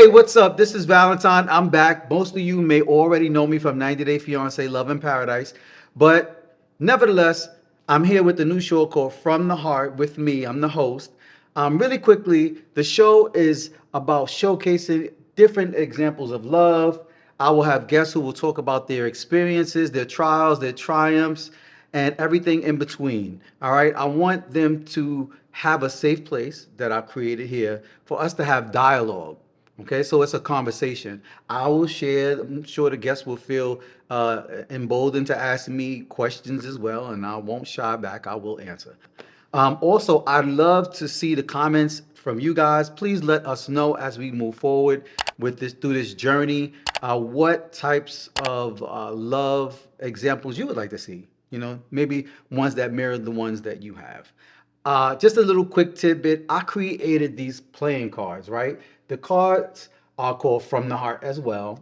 Hey, what's up? This is Valentine. I'm back. Most of you may already know me from 90 Day Fiance Love in Paradise. But nevertheless, I'm here with the new show called From the Heart with me. I'm the host. Really quickly, the show is about showcasing different examples of love. I will have guests who will talk about their experiences, their trials, their triumphs, and everything in between. All right. I want them to have a safe place that I've created here for us to have dialogue. Okay, so it's a conversation. I will share. I'm sure the guests will feel emboldened to ask me questions as well, and I won't shy back. I will answer. Also, I'd love to see the comments from you guys. Please let us know as we move forward with this through this journey. What types of love examples you would like to see? You know, maybe ones that mirror the ones that you have. Just a little quick tidbit. I created these playing cards, right? The cards are called From the Heart as well.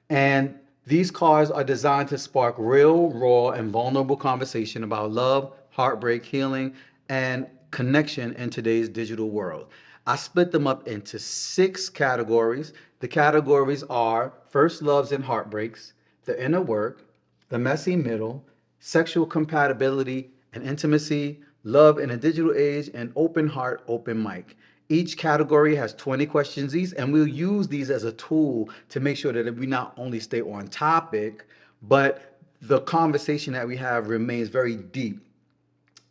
And these cards are designed to spark real, raw, and vulnerable conversation about love, heartbreak, healing, and connection in today's digital world. I split them up into 6 categories. The categories are first loves and heartbreaks, the inner work, the messy middle, sexual compatibility and intimacy, love in a digital age, and open heart, open mic. Each category has 20 questions each, and we'll use these as a tool to make sure that we not only stay on topic, but the conversation that we have remains very deep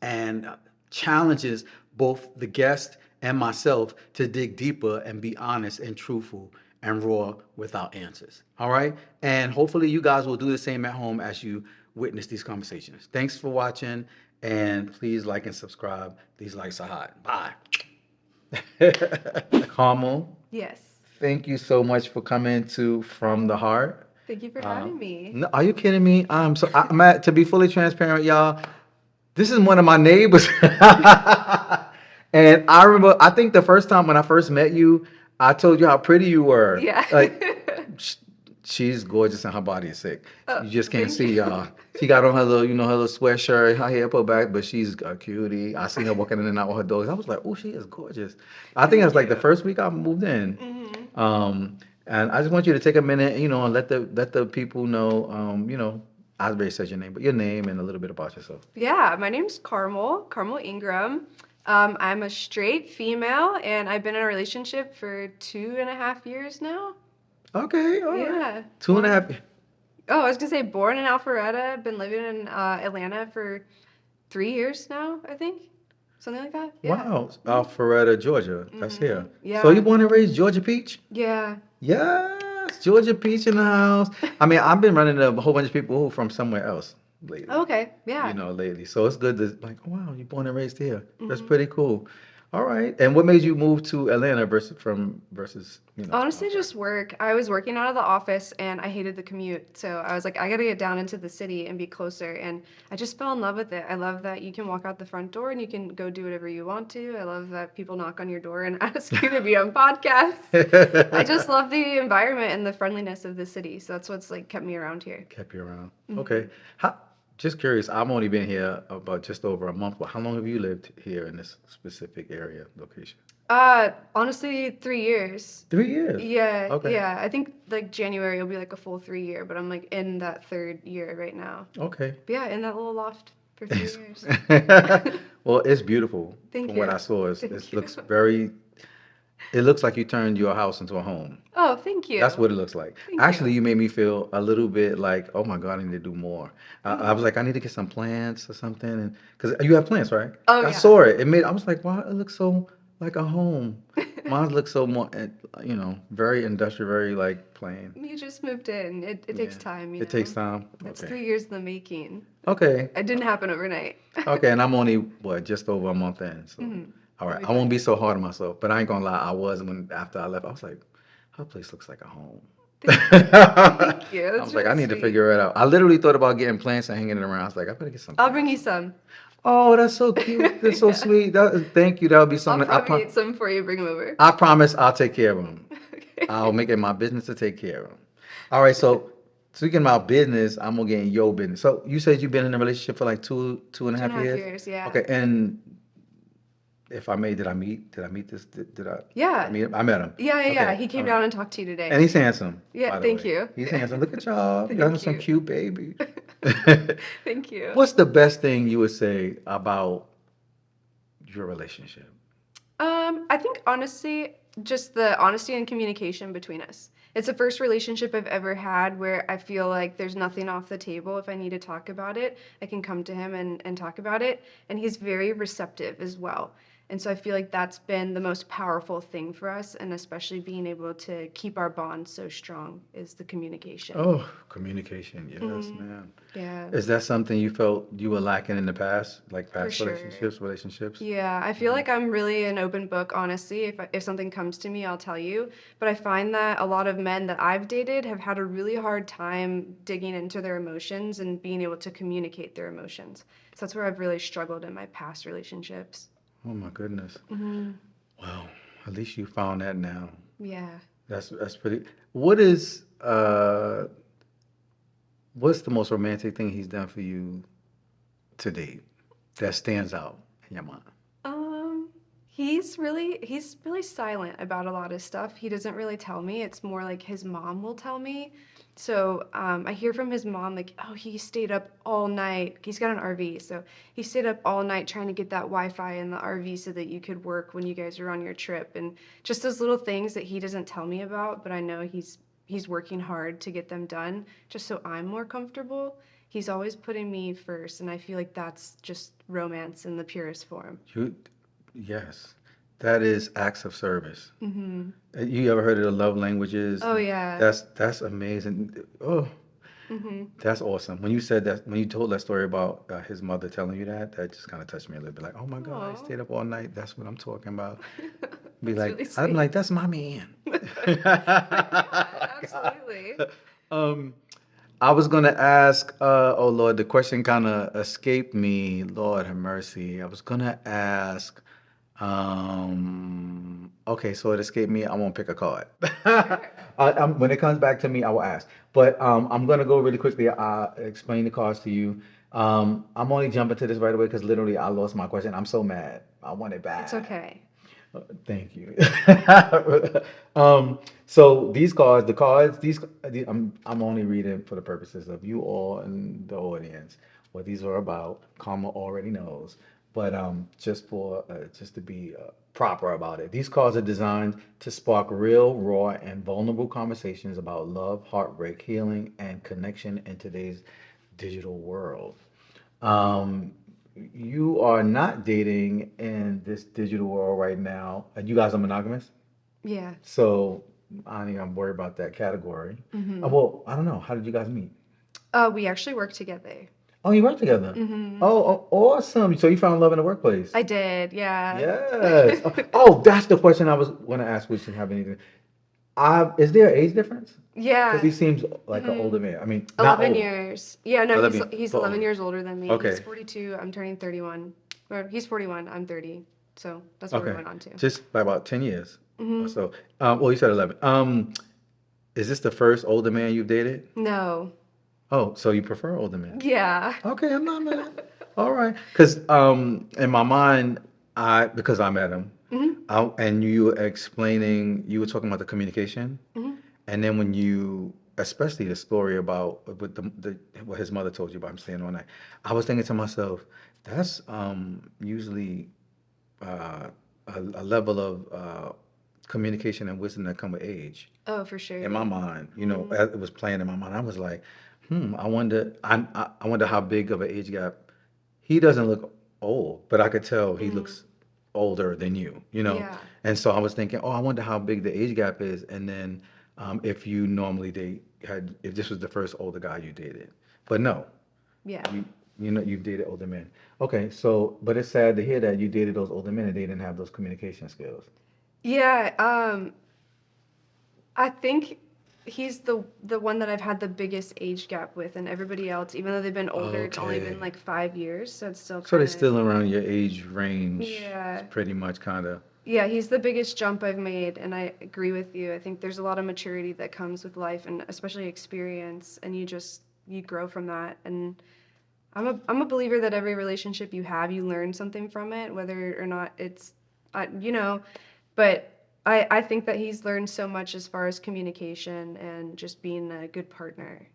and challenges both the guest and myself to dig deeper and be honest and truthful and raw with our answers. All right. And hopefully you guys will do the same at home as you witness these conversations. Thanks for watching. And please like and subscribe. These likes are hot. Bye. Carmel, Yes. thank you so much for coming to From the Heart. Thank you for having me. No, are you kidding me? I'm at, to be fully transparent, y'all. This is one of my neighbors. And I remember, I think the first time when I first met you, I told you how pretty you were. Yeah. Like, she's gorgeous and her body is sick. Oh, You just can't thank see, you. y'all. She got on her little, her little sweatshirt, her hair put back, but she's a cutie. I seen her walking in and out with her dogs. I was like, oh, she is gorgeous. I think it was Thank like the you. first week I moved in. And I just want you to take a minute, and let the people know, I already said your name, but your name and a little bit about yourself. Yeah, my name's Carmel Ingram. I'm a straight female, and I've been in a relationship for 2.5 years now. Okay, all right. Yeah. Two and a half. Oh, I was gonna say born in Alpharetta. I've been living in Atlanta for 3 years now, I think. Something like that. Yeah. Wow, Alpharetta, Georgia. That's here. So you Yeah. born and raised Georgia Peach? Yeah. Yes, Georgia Peach in the house. I mean, I've been running into a whole bunch of people who from somewhere else lately. Okay. Yeah. Lately. So it's good to like, oh, wow, you're born and raised here. That's pretty cool. All right. And what made you move to Atlanta versus Honestly, just work. I was working out of the office and I hated the commute. So I was like, I got to get down into the city and be closer. And I just fell in love with it. I love that you can walk out the front door and you can go do whatever you want to. I love that people knock on your door and ask you to be on podcasts. I just love the environment and the friendliness of the city. So that's what's like kept me around here. kept you around. Okay. Just curious, I've only been here about just over a month, but how long have you lived here in this specific area, location? Honestly, 3 years. 3 years. Yeah, Okay. yeah. I think like January will be like a full 3 year, but I'm like in that third year right now. Okay. But yeah, in that little loft for 3 years. Well, it's beautiful. Thank From what you. I saw, Thank it you. looks very. It looks like you turned your house into a home. Oh, thank you. That's what it looks like. Thank Actually, you. you made me feel a little bit like, oh my God, I need to do more. I was like, I need to get some plants or something, and because you have plants, right? Oh, I yeah. saw it. I was like, wow, it looks so like a home. Mine looks so more, very industrial, very like plain. You just moved in. It takes Yeah. time, It takes time. It's Okay. 3 years in the making. Okay. It didn't happen overnight. Okay, and I'm only just over a month in. So, all right, You'll be I won't be so hard on myself. But I ain't gonna lie, I was when after I left. I was like, her place looks like a home. Thank you. I That's was like, I really need to sweet. figure it out. I literally thought about getting plants and hanging it around. I was like, I better get some I'll bring you plants. some. Oh, that's so cute. That's so Yeah. sweet. Thank you. That would be I'll something. propagate some for you. Bring them over. I promise I'll take care of them. Okay. I'll make it my business to take care of them. All right. So speaking about business, I'm gonna get in your business. So you said you've been in a relationship for like two and a Two and half a half years. years, yeah. Okay. And if I may, did I meet this? Did I Yeah. meet him? I met him. Yeah, yeah, yeah. Okay, He came all right. down and talked to you And today. he's handsome, Yeah, by the thank way. you. He's handsome. Look at y'all. Y'all have Thank some you. cute baby. Thank you. What's the best thing you would say about your relationship? I think honestly, just the honesty and communication between us. It's the first relationship I've ever had where I feel like there's nothing off the table. If I need to talk about it, I can come to him and talk about it. And he's very receptive as well. And so I feel like that's been the most powerful thing for us, and especially being able to keep our bond so strong is the communication. Oh, communication. Yes, Hmm. man. Yeah, Is that something you felt you were lacking in the past, like for past sure. relationships? Yeah, I feel Mhm. like I'm really an open book, honestly. If something comes to me, I'll tell you. But I find that a lot of men that I've dated have had a really hard time digging into their emotions and being able to communicate their emotions. So that's where I've really struggled in my past relationships. Oh my goodness. Hmm. Well, at least you found that now. Yeah. That's pretty. What is what's the most romantic thing he's done for you to date that stands out in your mind? Um, he's really silent about a lot of stuff. He doesn't really tell me. It's more like his mom will tell me. So I hear from his mom like, oh, he stayed up all night. He's got an RV, so he stayed up all night trying to get that Wi-Fi in the RV so that you could work when you guys are on your trip, and just those little things that he doesn't tell me about, but I know he's working hard to get them done, just so I'm more comfortable. He's always putting me first, and I feel like that's just romance in the purest form. You, yes, that is acts of service. Mhm. You ever heard of the love languages? Oh yeah. That's amazing. Oh, Mhm. that's awesome. When you said that, when you told that story about his mother telling you that, that just kind of touched me a little bit. Like, oh my God, he Aw. stayed up all night. That's what I'm talking about. Be That's like, really I'm sweet. like, that's my man. Yeah, God. absolutely. Um, I was gonna ask, oh Lord, the question kind of escaped me. Lord have mercy. I was gonna ask, okay, so it escaped me. I won't pick a card. Sure. When it comes back to me, I will ask. But I'm gonna go really quickly. Explain the cards to you. I'm only jumping to this right away because literally I lost my question. I'm so mad. I want it It's back. okay. Thank you. So these cards, I'm only reading for the purposes of you all and the audience what these are about. Karma already knows, but just to be proper about it. These cards are designed to spark real, raw, and vulnerable conversations about love, heartbreak, healing, and connection in today's digital world. Um, you are not dating in this digital world right now, and you guys are monogamous. Yeah. So I don't even worry about that category. Mhm. Well, I don't know. How did you guys meet? We actually work together. Oh, you work together. Mhm. Oh, awesome. So you found love in the workplace. I did. Yeah. Yes. Oh, that's the question I was going to ask. We should have anything. Is there an age difference? Because Yeah. he seems like an older Mhm. man. I mean, not 11 old. years. Yeah, no, he's 11, he's but 11 older. years older than me. He's Okay. 42. I'm turning 31. Or he's 41. I'm 30. So that's what we're Okay. going on to. Just by about 10 years or Mhm. so. Well, you said 11. Is this the first older man you've dated? No. Oh, so you prefer older men? Yeah. Okay, I'm not mad. All right. Because in my mind, because I met him, Mhm. and you were explaining, you were talking about the communication, Mhm. and then when you, especially the story about with what his mother told you about him staying all night, I was thinking to myself, that's usually uh, a level of communication and wisdom that come with age. Oh, for In my sure. mind, Mhm. as it was playing in my mind, I was like, I wonder how big of an age gap. He doesn't look old, but I could tell he Mhm. looks older than you. Yeah. And so I was thinking, oh, I wonder how big the age gap is, and then if you normally if this was the first older guy you dated, but no, Yeah. you you've dated older men. Okay, so but it's sad to hear that you dated those older men and they didn't have those communication skills. Yeah, I think he's the one that I've had the biggest age gap with, and everybody else, even though they've been older, it's only been Okay. like 5 years, so it's still So they're kind of, still around your age range, yeah. pretty much, kind of. Yeah, he's the biggest jump I've made, and I agree with you. I think there's a lot of maturity that comes with life, and especially experience, and you grow from that. And I'm a believer that every relationship you have, you learn something from it, whether or not it's you know, but I think that he's learned so much as far as communication and just being a good partner.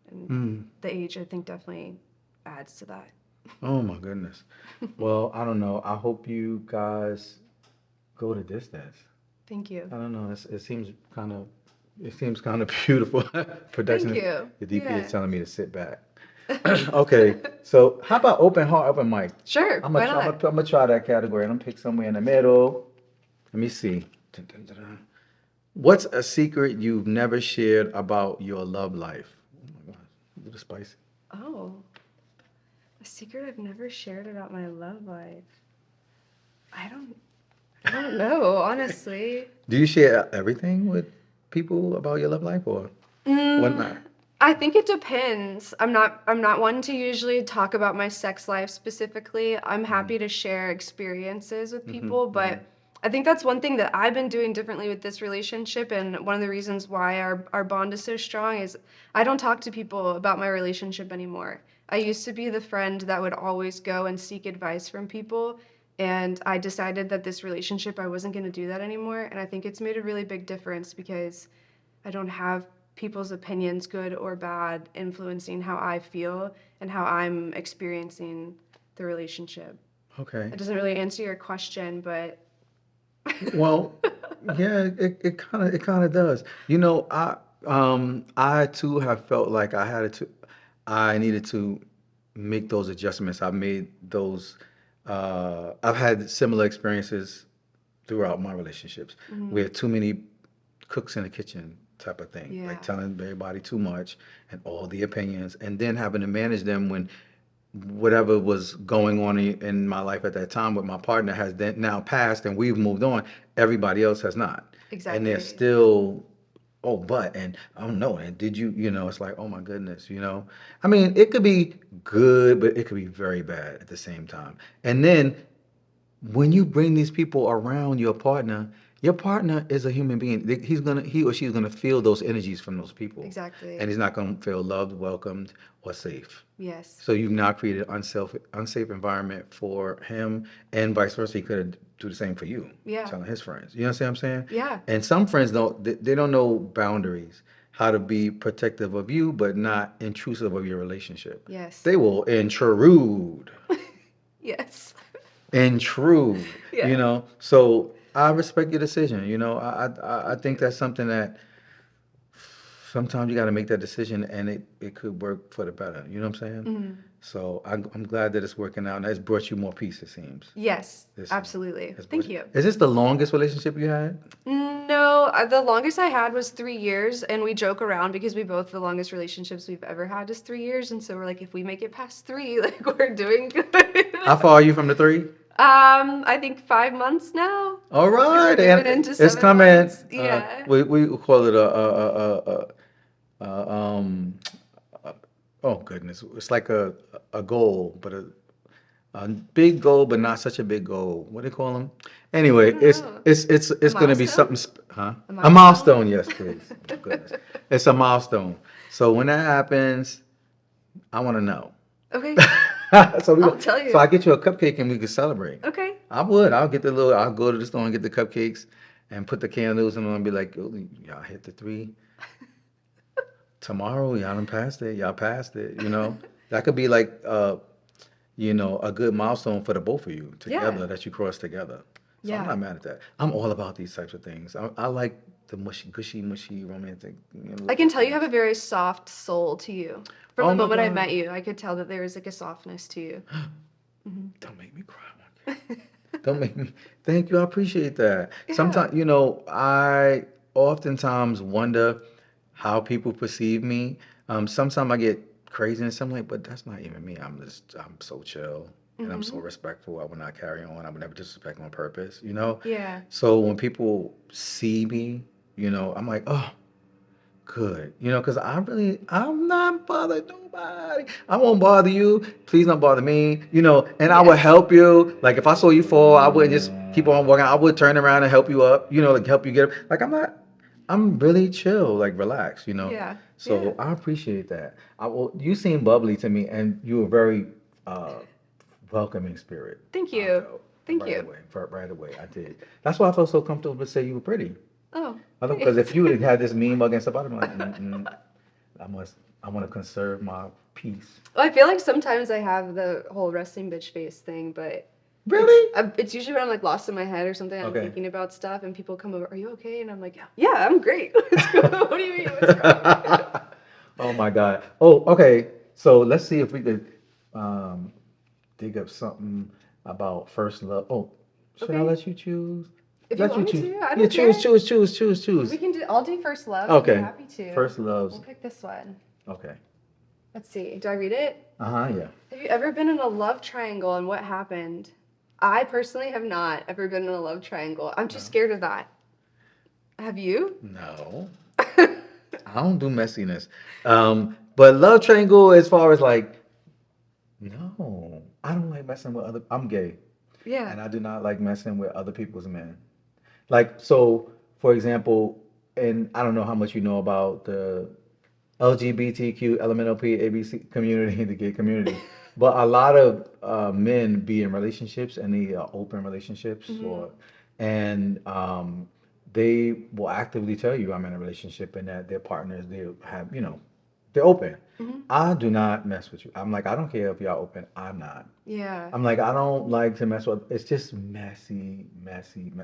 And Mm. the age, I think, definitely adds to that. Oh my goodness. Well, I don't know. I hope you guys go the distance. Thank you. I don't know. It seems kind of beautiful. Thank Production, you. the DP is Yeah. telling me to sit back. Okay, so how about open heart, open mic? Sure. Why not? I'm gonna try that category. I'm gonna pick somewhere in the middle. Let me see. Dun, dun, dun, dun. What's a secret you've never shared about your love life? Oh my gosh, a little spicy. Oh, a secret I've never shared about my love life. I don't. I don't know, honestly. Do you share everything with people about your love life or Mm, whatnot? I think it depends. I'm not one to usually talk about my sex life specifically. I'm happy to share experiences with people, but I think that's one thing that I've been doing differently with this relationship, and one of the reasons why our bond is so strong is I don't talk to people about my relationship anymore. I used to be the friend that would always go and seek advice from people, and I decided that this relationship I wasn't going to do that anymore, and I think it's made a really big difference because I don't have people's opinions, good or bad, influencing how I feel and how I'm experiencing the relationship. Okay. It doesn't really answer your question, but Well, yeah, it kind of does. You know, I too have felt like I needed to make those adjustments. I've made those I've had similar experiences throughout my relationships. We had too many cooks in the kitchen type of thing, like yeah, telling everybody too much and all the opinions, and then having to manage them when whatever was going on in my life at that time with my partner has then now passed and we've moved on. Everybody else has not, and they're exactly. still. Oh, but and oh no, and did you? You know, it's like oh my goodness. You know, I mean, it could be good, but it could be very bad at the same time. And then when you bring these people around your partner is a human being. He or she's gonna feel those energies from those people, and Exactly. he's not gonna feel loved, welcomed, or safe. Yes. So you've now created an unsafe environment for him, and vice versa. He could do the same for you, Yeah. telling his friends. You know what I'm saying? Yeah. And some friends they don't know boundaries, how to be protective of you, but not intrusive of your relationship. Yes. They will intrude Yes. intrude, you Yeah. know. So I respect your decision. You know, I Thank think you. that's something that sometimes you got to make that decision, and it could work for the better. You know what I'm saying? Mhm. So I'm glad that it's working out, and it's brought you more peace. It seems. Yes, This absolutely. has brought Thank you. you. Is this the longest relationship you had? No, the longest I had was 3 years, and we joke around because we both the longest relationships we've ever had is 3 years, and so we're like, if we make it past three, like we're doing good. How far are you from the three? I think 5 months now All because we're right, moving and into it's 7 months. coming. Yeah. We call it a oh goodness, it's like a goal, but a big goal, but not such a big goal. What do they call them? I Anyway, don't know. A it's going to be milestone? something, huh? A A milestone? milestone, yes, please. Oh, goodness, it's a milestone. So when that happens, I want to know. Okay, I'll tell So you. I get you a cupcake and we can celebrate. Okay. I would. I'll get the little. I'll go to the store and get the cupcakes, and put the candles in them and be like, "Yo, y'all hit the three tomorrow. Y'all done passed it. Y'all passed it. You know, that could be like a good milestone for the both of you Yeah. together that you cross together. So I'm Yeah. not mad at that. I'm all about these types of things. I like the mushy, gushy, mushy, romantic. I can tell you have a very soft soul to you. From Oh the my moment I God. met you, I could tell that there was like a softness to you. Don't make me cry. Don't make me. Thank you. I appreciate that. Yeah. Sometimes, I oftentimes wonder how people perceive me. Sometimes I get crazy and something like, but that's not even me. I'm so chill and I'm so Hmm. respectful. I would not carry on. I would never disrespect on purpose, you know? Yeah. So when people see me, I'm like, oh, good. Because I'm not bothered nobody. I won't bother you. Please don't bother me. And I would Yes. help you. Like if I saw you fall, I wouldn't just keep on walking. I would turn around and help you up, like help you get up. Like I'm really chill, like relaxed. Yeah. Yeah. So I appreciate that. You seem bubbly to me and you're a very uh, welcoming spirit, Thank I you. felt. Thank right you. away. Right away, I did. That's why I felt so comfortable to say you were pretty. Oh, Because thanks. if you would have had this meme against somebody, I'm like, I must, I want to conserve my peace. Well, I feel like sometimes I have the whole resting bitch face thing, but Really? it's usually when I'm like lost in my head or something. I'm Okay. thinking about stuff, and people come over. Are you okay? And I'm like, yeah, I'm great. What do you mean? What's wrong? Oh my God. Oh, okay. So let's see if we could um, dig up something about first love. Oh, should I Okay. let you choose? If you Let you want me choose. to, I Yeah, don't care. choose. We can do. I'll do first loves. I'd be Okay. happy to. First loves. We'll pick this one. Okay. Let's see. Do I read it? Yeah. Have you ever been in a love triangle and what happened? I personally have not ever been in a love triangle. I'm too No. scared of that. Have you? No. I don't do messiness. But love triangle, as far as like, no, I don't like messing with other. I'm gay, Yeah. and I do not like messing with other people's men. Like, so, for example, and I don't know how much you know about the LGBTQ, LMNOP, ABC community, the gay community, but a lot of men be in relationships and they are open relationships, Hmm. and they will actively tell you I'm in a relationship and that their partners they have, they're open. Hmm. I do not mess with you. I'm like, I don't care if y'all open. I'm not. Yeah. I'm like, I don't like to mess with. It's just messy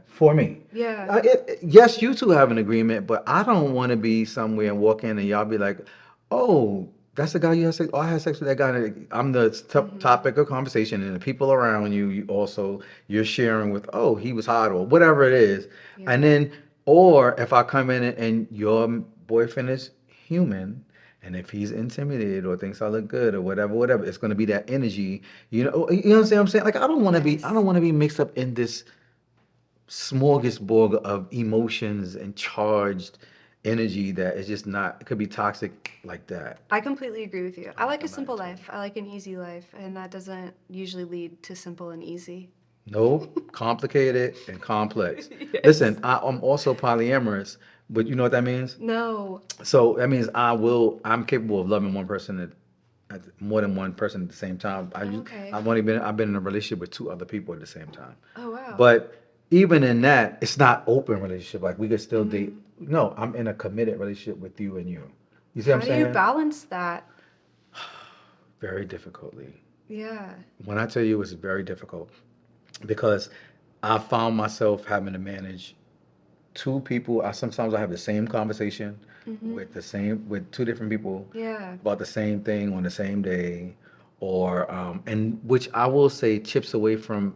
for me. Yeah. Yes, you two have an agreement, but I don't want to be somewhere and walk in and y'all be like, "Oh, that's the guy you had sex. Oh, I had sex with that guy." And I'm the Hmm. topic of conversation, and the people around you, you're sharing with, "Oh, he was hot," or whatever it is, Yeah. and then, or if I come in and your boyfriend is human. And if he's intimidated or thinks I look good or whatever, it's gonna be that energy. You know what I'm saying? Like I Yes. don't want to be mixed up in this smorgasbord of emotions and charged energy that is just not. It could be toxic like that. I completely agree with you. I like a I'm not simple into it. life. I like an easy life, and that doesn't usually lead to simple and easy. Nope, complicated and complex. Yes. Listen, I'm also polyamorous, but you know what that means? No. So that means I'm capable of loving one person at more than one person at the same time. Oh, okay. I've been in a relationship with two other people at the same time. Oh, wow. But even in that, it's not open relationship. Like we could still date. Hmm. No, I'm in a committed relationship with you and you. You see what I'm How do you saying? balance that? Very difficultly. Yeah. When I tell you it's very difficult because I found myself having to manage two people. I have the same conversation Hmm. with two different people Yeah. about the same thing on the same day, or and which I will say chips away from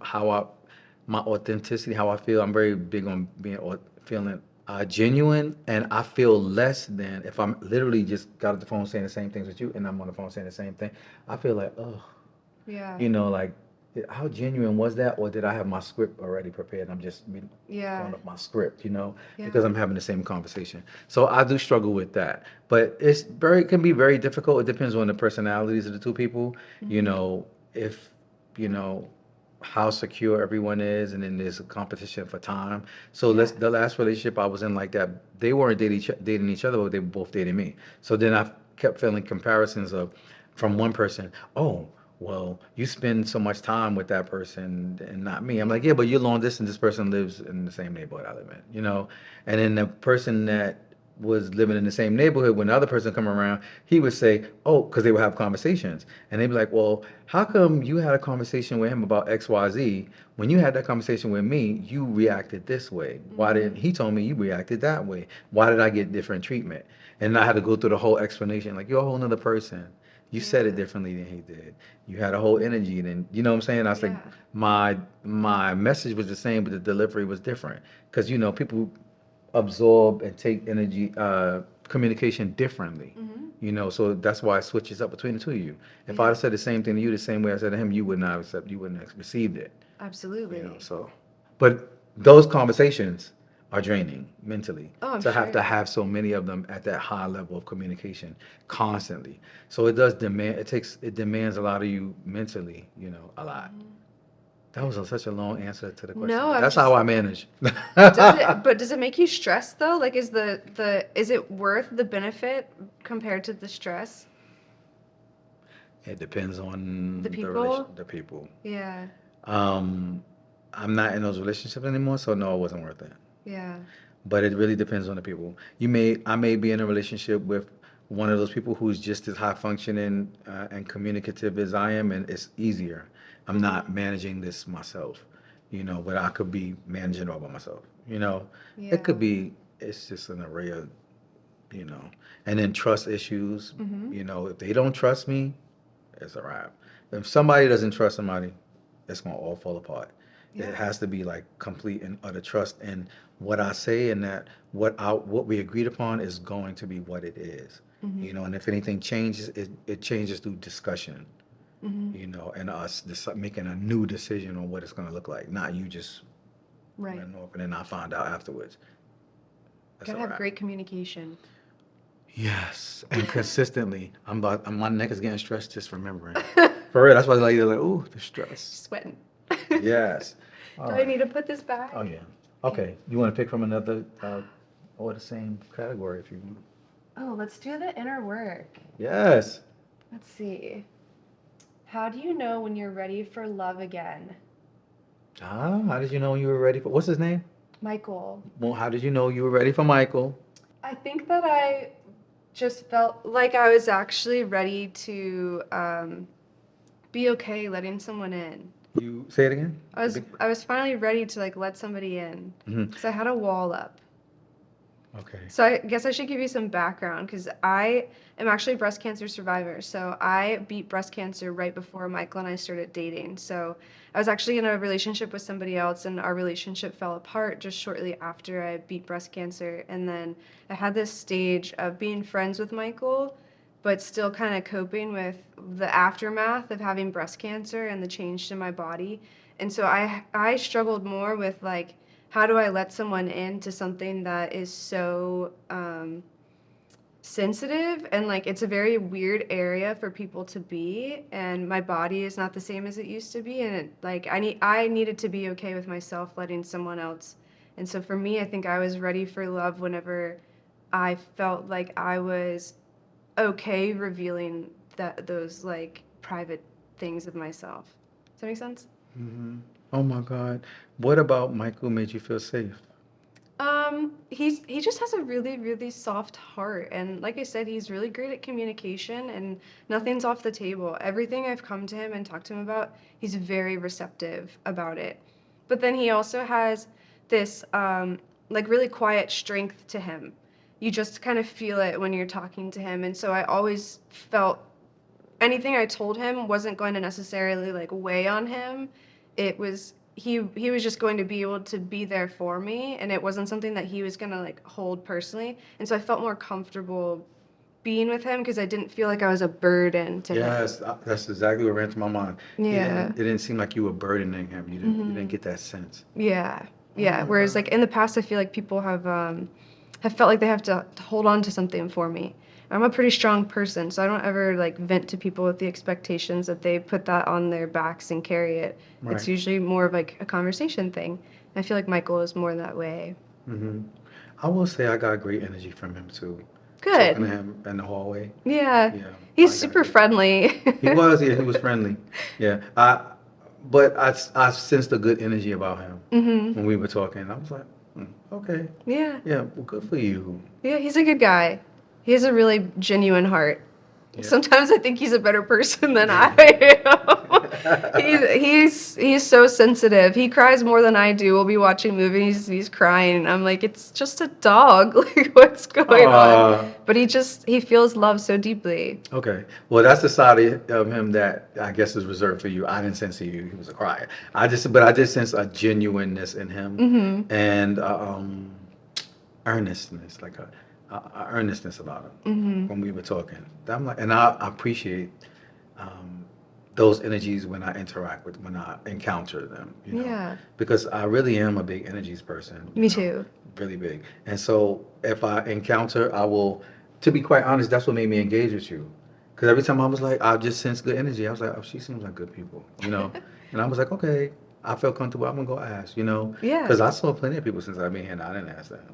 my authenticity, how I feel. I'm very big on feeling genuine, and I feel less than if I'm literally just got off the phone saying the same things with you, and I'm on the phone saying the same thing. I feel like, oh, Yeah. like how genuine was that, or did I have my script already prepared? I'm just Yeah. going off my script, because Yeah. I'm having the same conversation. So I do struggle with that, but it can be very difficult. It depends on the personalities of the two people, Hmm. if you know how secure everyone is, and then there's a competition for time. So Yeah. the last relationship I was in like that, they weren't dating each other, but they were both dating me. So then I kept feeling comparisons of from one person, oh, well, you spend so much time with that person and not me. I'm like, yeah, Yeah. but you're long distance. This person lives in the same neighborhood I live in. And then the person that was living in the same neighborhood, when the other person come around, he would say, oh, because they would have conversations. And they'd be like, well, how come you had a conversation with him about XYZ? When you had that conversation with me, you reacted this way. Why Hmm. didn't he told me you reacted that way? Why did I get different treatment? And I had to go through the whole explanation, like you're a whole nother person. You said it Yeah. differently than he did. You had a whole energy. Then you know what I'm saying. I was like, Yeah. my message was the same, but the delivery was different. Because people absorb and take energy, communication differently. Hmm. So that's why it switches up between the two of you. If I'd Yeah. have said the same thing to you the same way I said to him, you would not accept. You wouldn't have received it. Absolutely. So, but those conversations are draining mentally Oh, I'm to sure. have so many of them at that high level of communication constantly. So it does it demands a lot of you mentally, a lot. Hmm. That was such a long answer to the question, No, but I'm that's how just I manage. does it make you stressed though? Like is is it worth the benefit compared to the stress? It depends The on people? the people. Yeah. Um, I'm not in those relationships anymore, so no, it wasn't worth it. Yeah. But it really depends on the people. I may be in a relationship with one of those people who's just as high functioning and communicative as I am, and it's easier. I'm not managing this myself, but I could be managing it all by myself. It Yeah. could be. It's just an array of, and then trust issues. Mm-hmm. If they don't trust me, it's a wrap. If somebody doesn't trust somebody, it's gonna all fall apart. It Yeah. has to be like complete and utter trust in what I say, and that what we agreed upon is going to be what it is. Mm-hmm. And if anything changes, it changes through discussion. Mm-hmm. And us making a new decision on what it's gonna look like, not you just Right. running off and then I find out afterwards. That's a Gotta have wrap. great communication. Yes, and consistently. My neck is getting stressed just remembering. For real, that's why they're like, ooh, the stress. Sweating. Yes. Do All I right. need to put this back? Oh yeah. Okay. You want to pick from another or the same category if you want? Oh, let's do the inner work. Yes. Let's see. How do you know when you're ready for love again? How did you know you were ready for? What's his name? Michael. Well, how did you know you were ready for Michael? I think that I just felt like I was actually ready to be okay letting someone in. You say it again. I was finally ready to like let somebody in Mm-hmm. because I had a wall up. Okay. So I guess I should give you some background because I am actually a breast cancer survivor. So I beat breast cancer right before Michael and I started dating. So I was actually in a relationship with somebody else, and our relationship fell apart just shortly after I beat breast cancer. And then I had this stage of being friends with Michael, but still kind of coping with the aftermath of having breast cancer and the change to my body. And so I struggled more with like, how do I let someone into something that is so sensitive, and like it's a very weird area for people to be, and my body is not the same as it used to be, and I needed to be okay with myself letting someone else. And so for me, I think I was ready for love whenever I felt like I was okay revealing those like private things of myself. Does that make sense? Mm-hmm. Oh my God. What about Michael made you feel safe? He just has a really, really soft heart, and like I said, he's really great at communication, and nothing's off the table. Everything I've come to him and talked to him about, he's very receptive about it. But then he also has this like really quiet strength to him. You just kind of feel it when you're talking to him, and so I always felt anything I told him wasn't going to necessarily like weigh on him. It was he was just going to be able to be there for me, and it wasn't something that he was going to like hold personally. And so I felt more comfortable being with him because I didn't feel like I was a burden to him. Yes, that's exactly what ran through my mind. Yeah. It didn't seem like you were burdening him. You didn't get that sense. Yeah. Oh Yeah. my Whereas God. like in the past I feel like people have felt like they have to hold on to something for me. I'm a pretty strong person, so I don't ever like vent to people with the expectations that they put that on their backs and carry it. It's Right. usually more of like a conversation thing. I feel like Michael is more that way. Hmm. I will say I got great energy from him too. Good. Talking to him in the hallway. Yeah. Yeah. He's I got super great. friendly. He was friendly. Yeah. But I sensed a good energy about him Mhm. when we were talking. I was like, okay, Yeah. yeah, well, good for you. Yeah, he's a good guy. He has a really genuine heart. Yeah. Sometimes I think he's a better person than I am. He's so sensitive. He cries more than I do. We'll be watching movies and he's crying, and I'm like, it's just a dog. Like, what's going on? But he feels love so deeply. Okay. Well, that's the side of him that I guess is reserved for you. I didn't sense he was a crier. But I did sense a genuineness in him Mhm. and earnestness, like a earnestness about him Mhm. when we were talking. I'm like, and I appreciate um, those energies when I encounter them. Yeah. Because I really am a big energies person. Me too. Really big. And so if I encounter, I will, to be quite honest, that's what made me engage with you. Because every time I was like, I just sense good energy. I was like, oh, she seems like good people. And I was like, okay, I felt comfortable. I'm going to go ask. Yeah. Because I saw plenty of people since I've been here and I didn't ask them.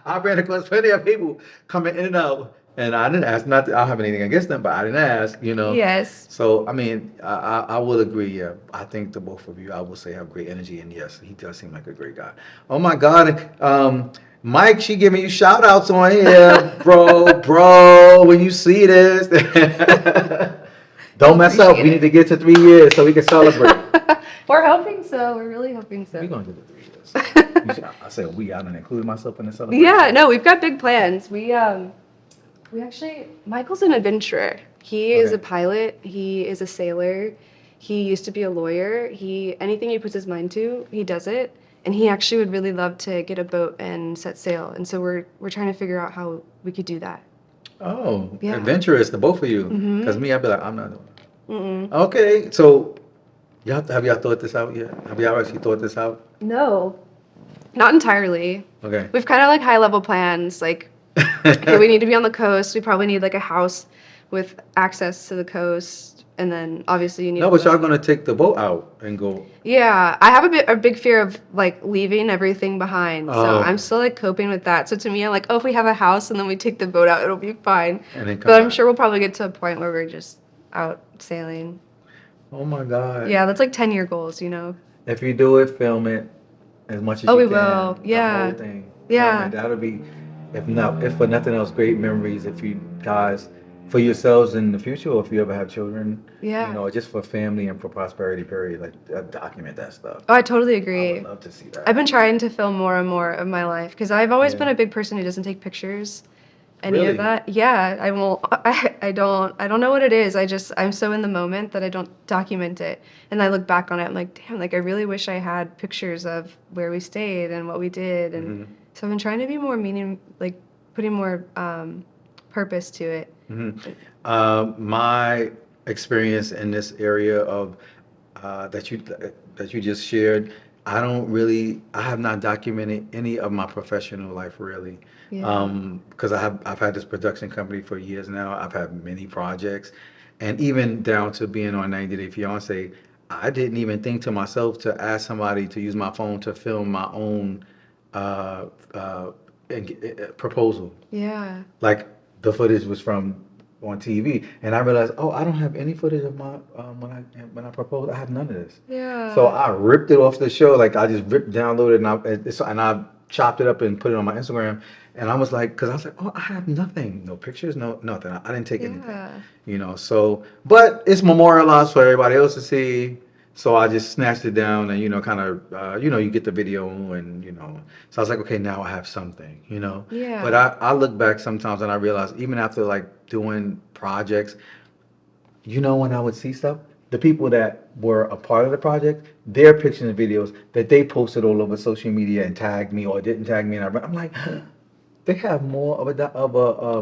I ran across plenty of people coming in and out And I didn't ask. Not that I don't have anything against them, but I didn't ask. Yes. So I mean, I will agree. Yeah, I think the both of you, I will say, have great energy, and yes, he does seem like a great guy. Oh my God, Mike, she giving you shout outs on here, bro. When you see this, We'll don't mess up. appreciate We need it. to get to 3 years so we can celebrate. We're hoping so. We're really hoping so. We're gonna get to 3 years. I said we. I didn't include myself in the celebration. Yeah, no, we've got big plans. We actually, Michael's an adventurer. He is Okay. a pilot. He is a sailor. He used to be a lawyer. Anything he puts his mind to, he does it. And he actually would really love to get a boat and set sail. And so we're trying to figure out how we could do that. Oh, Yeah. adventurous, the both of you. Mhm. Because me, I'd be like, I'm not doing that. Mm-mm. Okay, so have y'all thought this out yet? Have y'all actually thought this out? No, not entirely. Okay. We've kind of like high level plans. Like, okay, we need to be on the coast. We probably need like a house with access to the coast. And then obviously you need No, a but y'all boat. gonna take the boat out and go. Yeah, I have a big fear of like leaving everything behind. So Oh. I'm still like coping with that. So to me, I'm like, oh, if we have a house and then we take the boat out, it'll be fine. And then come But I'm back. sure we'll probably get to a point where we're just out sailing. Oh my God. Yeah, that's like 10-year goals, you know. If you do it, film it as much as Oh, you we can. will. The Yeah. whole thing. Yeah. Film it. That'll be, if for nothing else, great memories. If you guys, for yourselves in the future, or if you ever have children, Yeah. just for family and for prosperity. Period. Like document that stuff. Oh, I totally I agree. would love to see that. I've been trying to film more and more of my life because I've always Yeah. been a big person who doesn't take pictures. Any Really? of that. Yeah, I won't. I don't know what it is. I'm so in the moment that I don't document it. And I look back on it, I'm like, damn, like I really wish I had pictures of where we stayed and what we did. And Mhm. so I've been trying to be more like putting more purpose to it. My experience in this area of that you just shared, I have not documented any of my professional life really, Yeah. because I've had this production company for years now. I've had many projects, and even down to being on 90 Day Fiance, I didn't even think to myself to ask somebody to use my phone to film my own uh, uh, proposal. Yeah. Like the footage was from on TV, and I realized, oh, I don't have any footage of my when I proposed. I have none of this. Yeah. So I ripped it off the show. Like I just downloaded and I chopped it up and put it on my Instagram. And I was like, because I was like, oh, I have nothing, no pictures, no nothing. I didn't take anything, Yeah. So, but it's memorialized for everybody else to see. So I just snatched it down and kind of you get the video and So I was like, okay, now I have something, Yeah. But I look back sometimes and I realize even after like doing projects, when I would see stuff, the people that were a part of the project, their pictures and videos that they posted all over social media and tagged me or didn't tag me, and I'm like, they have more of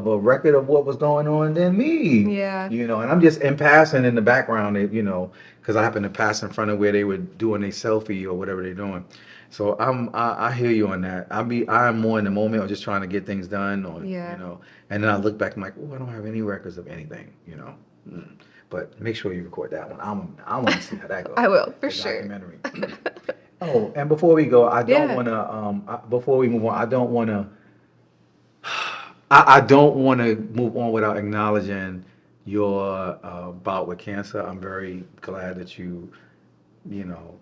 a record of what was going on than me. Yeah. And I'm just in passing in the background, because I happen to pass in front of where they were doing a selfie or whatever they're doing. So I hear you on that. I am more in the moment or just trying to get things done or Yeah. and then I look back and I'm like, oh, I don't have any records of anything, But make sure you record that one. I want to see how that goes. I will, for The sure. documentary. Oh, and before we go, I don't Yeah. want to. Before we move on, I don't want to. I don't want to move on without acknowledging your bout with cancer. I'm very glad that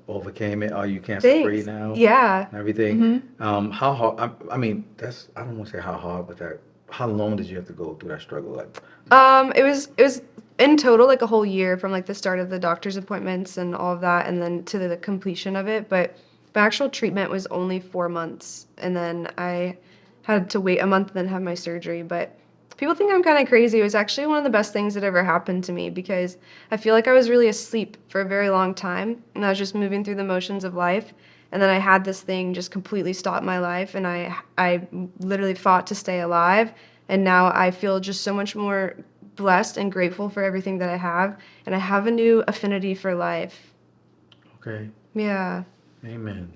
overcame it. Are you cancer free Thanks. now? Yeah. And everything. How hard? I mean, I don't want to say how hard, but how long did you have to go through that struggle? Like, It was in total like a whole year from like the start of the doctor's appointments and all of that, and then to the completion of it. But my actual treatment was only 4 months, and then I had to wait a month and then have my surgery. But people think I'm kind of crazy. It was actually one of the best things that ever happened to me because I feel like I was really asleep for a very long time, and I was just moving through the motions of life. And then I had this thing just completely stop my life, and I literally fought to stay alive. And now I feel just so much more blessed and grateful for everything that I have. And I have a new affinity for life. okay, Yeah. amen.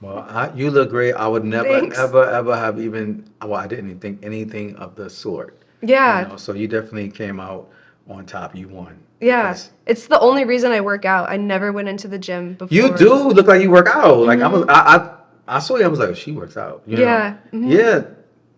Well, you look great. I would never, Thanks. ever have even. Well, I didn't even think anything of the sort. Yeah. So you definitely came out on top. You won. Yeah. Because It's the only reason I work out. I never went into the gym before. you do look like you work out. Like I saw you. I was like, oh, she works out. Yeah. Mhm. Yeah.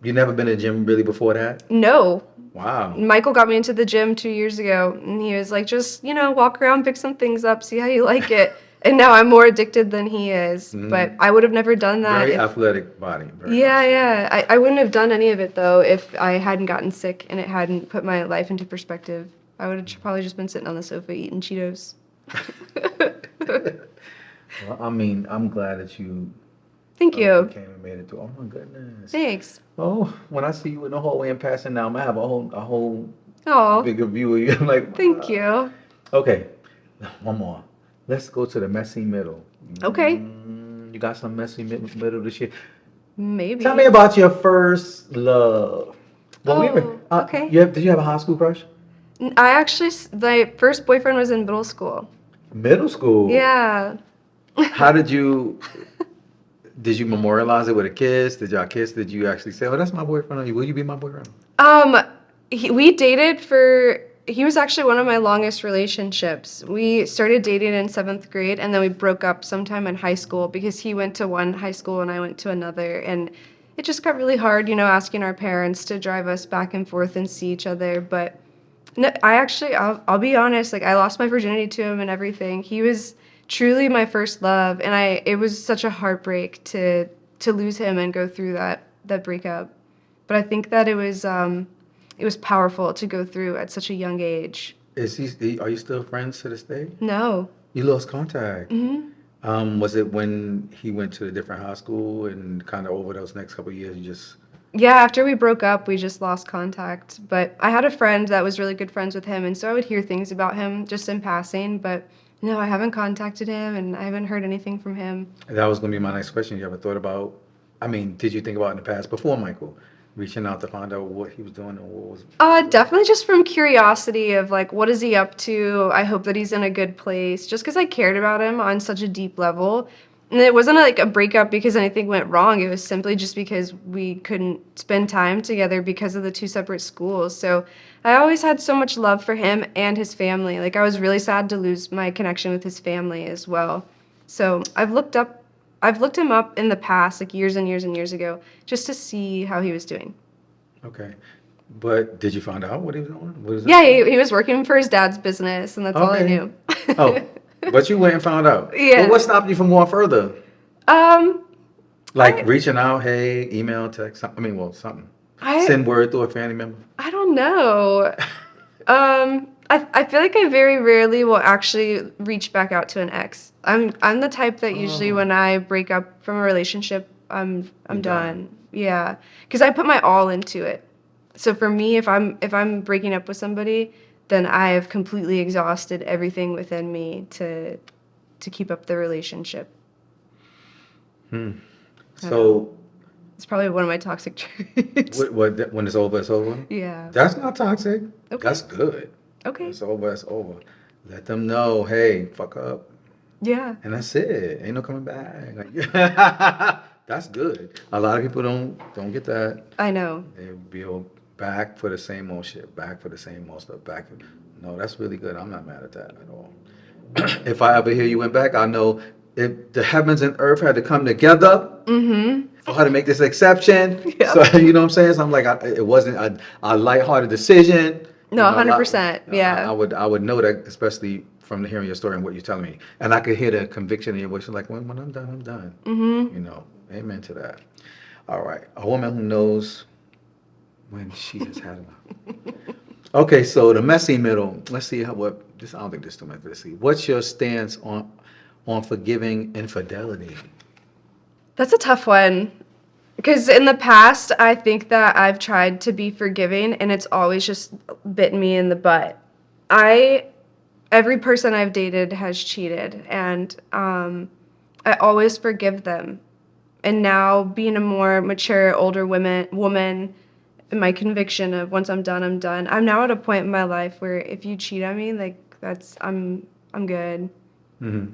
You never been to the gym really before that? No. Wow. Michael got me into the gym 2 years ago, and he was like, just, walk around, pick some things up, see how you like it. And now I'm more addicted than he is. But I would have never done that Very if... athletic body. Very Yeah, athletic. yeah. I wouldn't have done any of it, though, if I hadn't gotten sick and it hadn't put my life into perspective. I would have probably just been sitting on the sofa eating Cheetos. Well, I mean, I'm glad that you Thank you. came and made it through. Oh my goodness. Thanks. Oh, when I see you in the hallway and passing now, I'm gonna have a whole Oh, bigger view of you. I'm like, thank you. Okay, one more. Let's go to the messy middle. Okay. You got some messy middle this year. Maybe. Tell me about your first love. Well, okay. Did you have a high school crush? I actually, my first boyfriend was in middle school. Middle school. Yeah. How did you memorialize it with a kiss? Did y'all kiss? Did you actually say, "Oh, that's my boyfriend"? Will you be my boyfriend? We dated he was actually one of my longest relationships. We started dating in 7th grade, and then we broke up sometime in high school because he went to one high school and I went to another. And it just got really hard, asking our parents to drive us back and forth and see each other. But no, I'll be honest, like, I lost my virginity to him and everything. He was truly my first love, and it was such a heartbreak to lose him and go through that breakup. But I think that it was powerful to go through at such a young age. Are you still friends to this day? No. You lost contact. Mm-hmm. Was it when he went to a different high school and kind of over those next couple of years you just... Yeah, after we broke up, we just lost contact. But I had a friend that was really good friends with him, and so I would hear things about him just in passing. But no, I haven't contacted him, and I haven't heard anything from him. That was going to be my next question. You ever thought about, did you think about in the past, before Michael, reaching out to find out what he was doing or what was... Definitely just from curiosity of, like, what is he up to? I hope that he's in a good place. Just because I cared about him on such a deep level. And it wasn't like a breakup because anything went wrong. It was simply just because we couldn't spend time together because of the 2 separate schools. So I always had so much love for him and his family. Like, I was really sad to lose my connection with his family as well. So I've looked him up in the past, like years and years and years ago, just to see how he was doing. Okay. But did you find out what he was doing? Yeah, he was working for his dad's business, and that's all I knew. Oh, but you went and found out. Yeah. Well, what stopped you from going further? Reaching out, hey, email, text, something. Send word through a family member. I don't know. I feel like I very rarely will actually reach back out to an ex. I'm the type that usually when I break up from a relationship, I'm done. Yeah, because I put my all into it. So for me, if I'm breaking up with somebody, then I have completely exhausted everything within me to keep up the relationship. So it's probably one of my toxic traits. When it's over, it's over? Yeah. That's not toxic. Okay. That's good. Okay. When it's over, it's over. Let them know, hey, fuck up. Yeah. And that's it. Ain't no coming back. That's good. A lot of people don't get that. I know. They'll be back for the same old shit, back for the same old stuff, No, that's really good. I'm not mad at that at all. If I ever hear you went back, I know if the heavens and earth had to come together for her to make this exception. Yep. So, you know what I'm saying? So I'm like, it wasn't a lighthearted decision. No, 100%. Yeah. I would know that, especially from hearing your story and what you're telling me. And I could hear the conviction in your voice. Like, when I'm done, I'm done. Mm-hmm. Amen to that. All right. A woman who knows when she has had enough. Okay, so the messy middle. Let's see I don't think this is too much. Let's see. What's your stance on forgiving infidelity? That's a tough one. Because in the past, I think that I've tried to be forgiving, and it's always just bitten me in the butt. Every person I've dated has cheated, and I always forgive them. And now, being a more mature, older woman, and my conviction of once I'm done, I'm done. I'm now at a point in my life where if you cheat on me, like I'm good. Mm-hmm.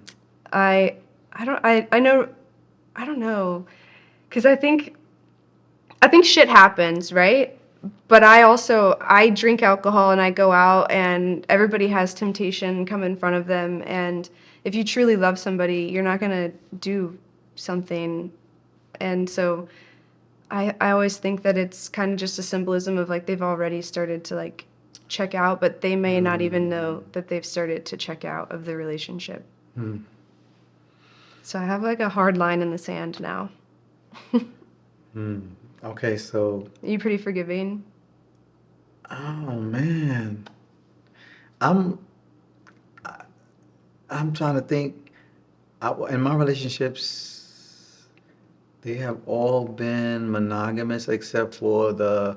I don't know, because I think shit happens, right? But I drink alcohol and I go out, and everybody has temptation come in front of them. And if you truly love somebody, you're not gonna do something. And so I always think that it's kind of just a symbolism of like they've already started to like check out, but they may not even know that they've started to check out of the relationship. Mm. So I have like a hard line in the sand now. Mm. Okay, so, Are you pretty forgiving? oh man, I'm I'm trying to think. In my relationships, they have all been monogamous except for the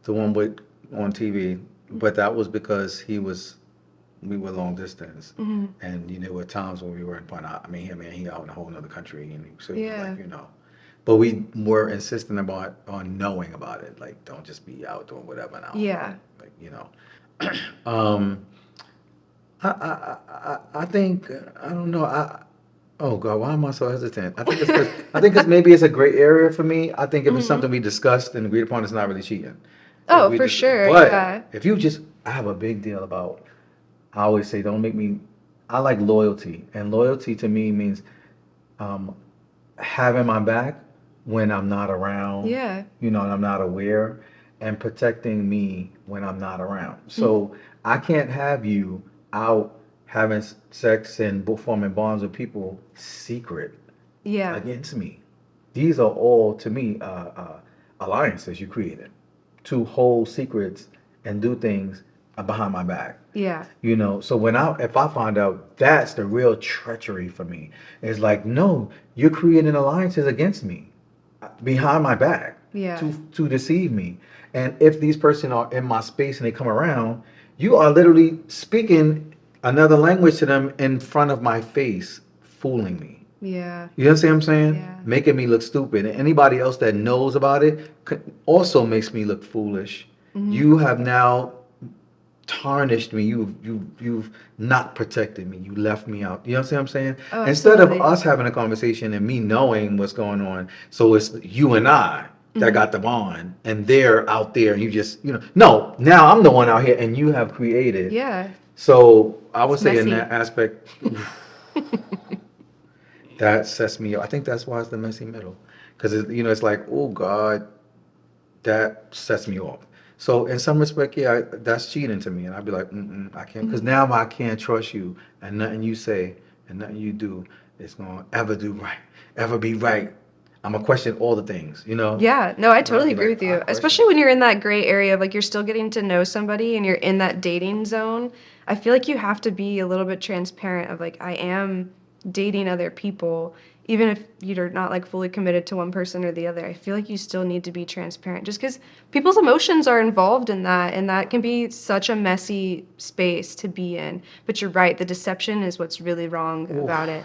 one with on TV, but that was because we were long distance, Hmm. and there were times when we were in point. I mean, he out in a whole other country, and so it was Yeah. like. But we were insistent about on knowing about it. Like, don't just be out doing whatever, and I don't Yeah. know. Like. I think I don't know. Oh God, why am I so hesitant? I think it's 'cause, I think it's maybe it's a gray area for me. I think if it's Hmm. something we discussed and agreed upon, it's not really cheating. If Oh, we for just, sure. but Yeah. if you just, I have a big deal about. I always say, don't make me. I like loyalty, and loyalty to me means um, having my back when I'm not around, Yeah. and I'm not aware, and protecting me when I'm not around. Mhm. So I can't have you out having sex and forming bonds with people secret Yeah. against me. These are all, to me, alliances you created to hold secrets and do things behind my back. Yeah. So if I find out, that's the real treachery for me. It's like, no, you're creating alliances against me behind my back Yeah. to deceive me. And if these person are in my space and they come around, you are literally speaking another language to them in front of my face, fooling me. Yeah. You understand what I'm saying? Yeah. Making me look stupid. And anybody else that knows about it also makes me look foolish. Hmm. You have now tarnished me. You've not protected me. You left me out. You know what I'm saying? Oh, Instead of absolutely. us having a conversation and me knowing what's going on, so it's you and I that Hmm. got the bond, and they're out there, and you just no. Now I'm the one out here, and you have created. Yeah. So I would It's say in that messy. aspect, that sets me up. I think that's why it's the messy middle, because it's like, oh God, that sets me off. So in some respect, yeah, that's cheating to me, and I'd be like, I can't, because Mhm. now I can't trust you, and nothing you say and nothing you do is gonna ever do right, ever be right. I'm gonna question all the things. Yeah, no, I But I'd totally be agree like, with I you. question Especially it. when you're in that gray area of like you're still getting to know somebody and you're in that dating zone. I feel like you have to be a little bit transparent of like I am dating other people, even if you're not like fully committed to one person or the other. I feel like you still need to be transparent just because people's emotions are involved in that, and that can be such a messy space to be in. But you're right, the deception is what's really wrong Oof. about it.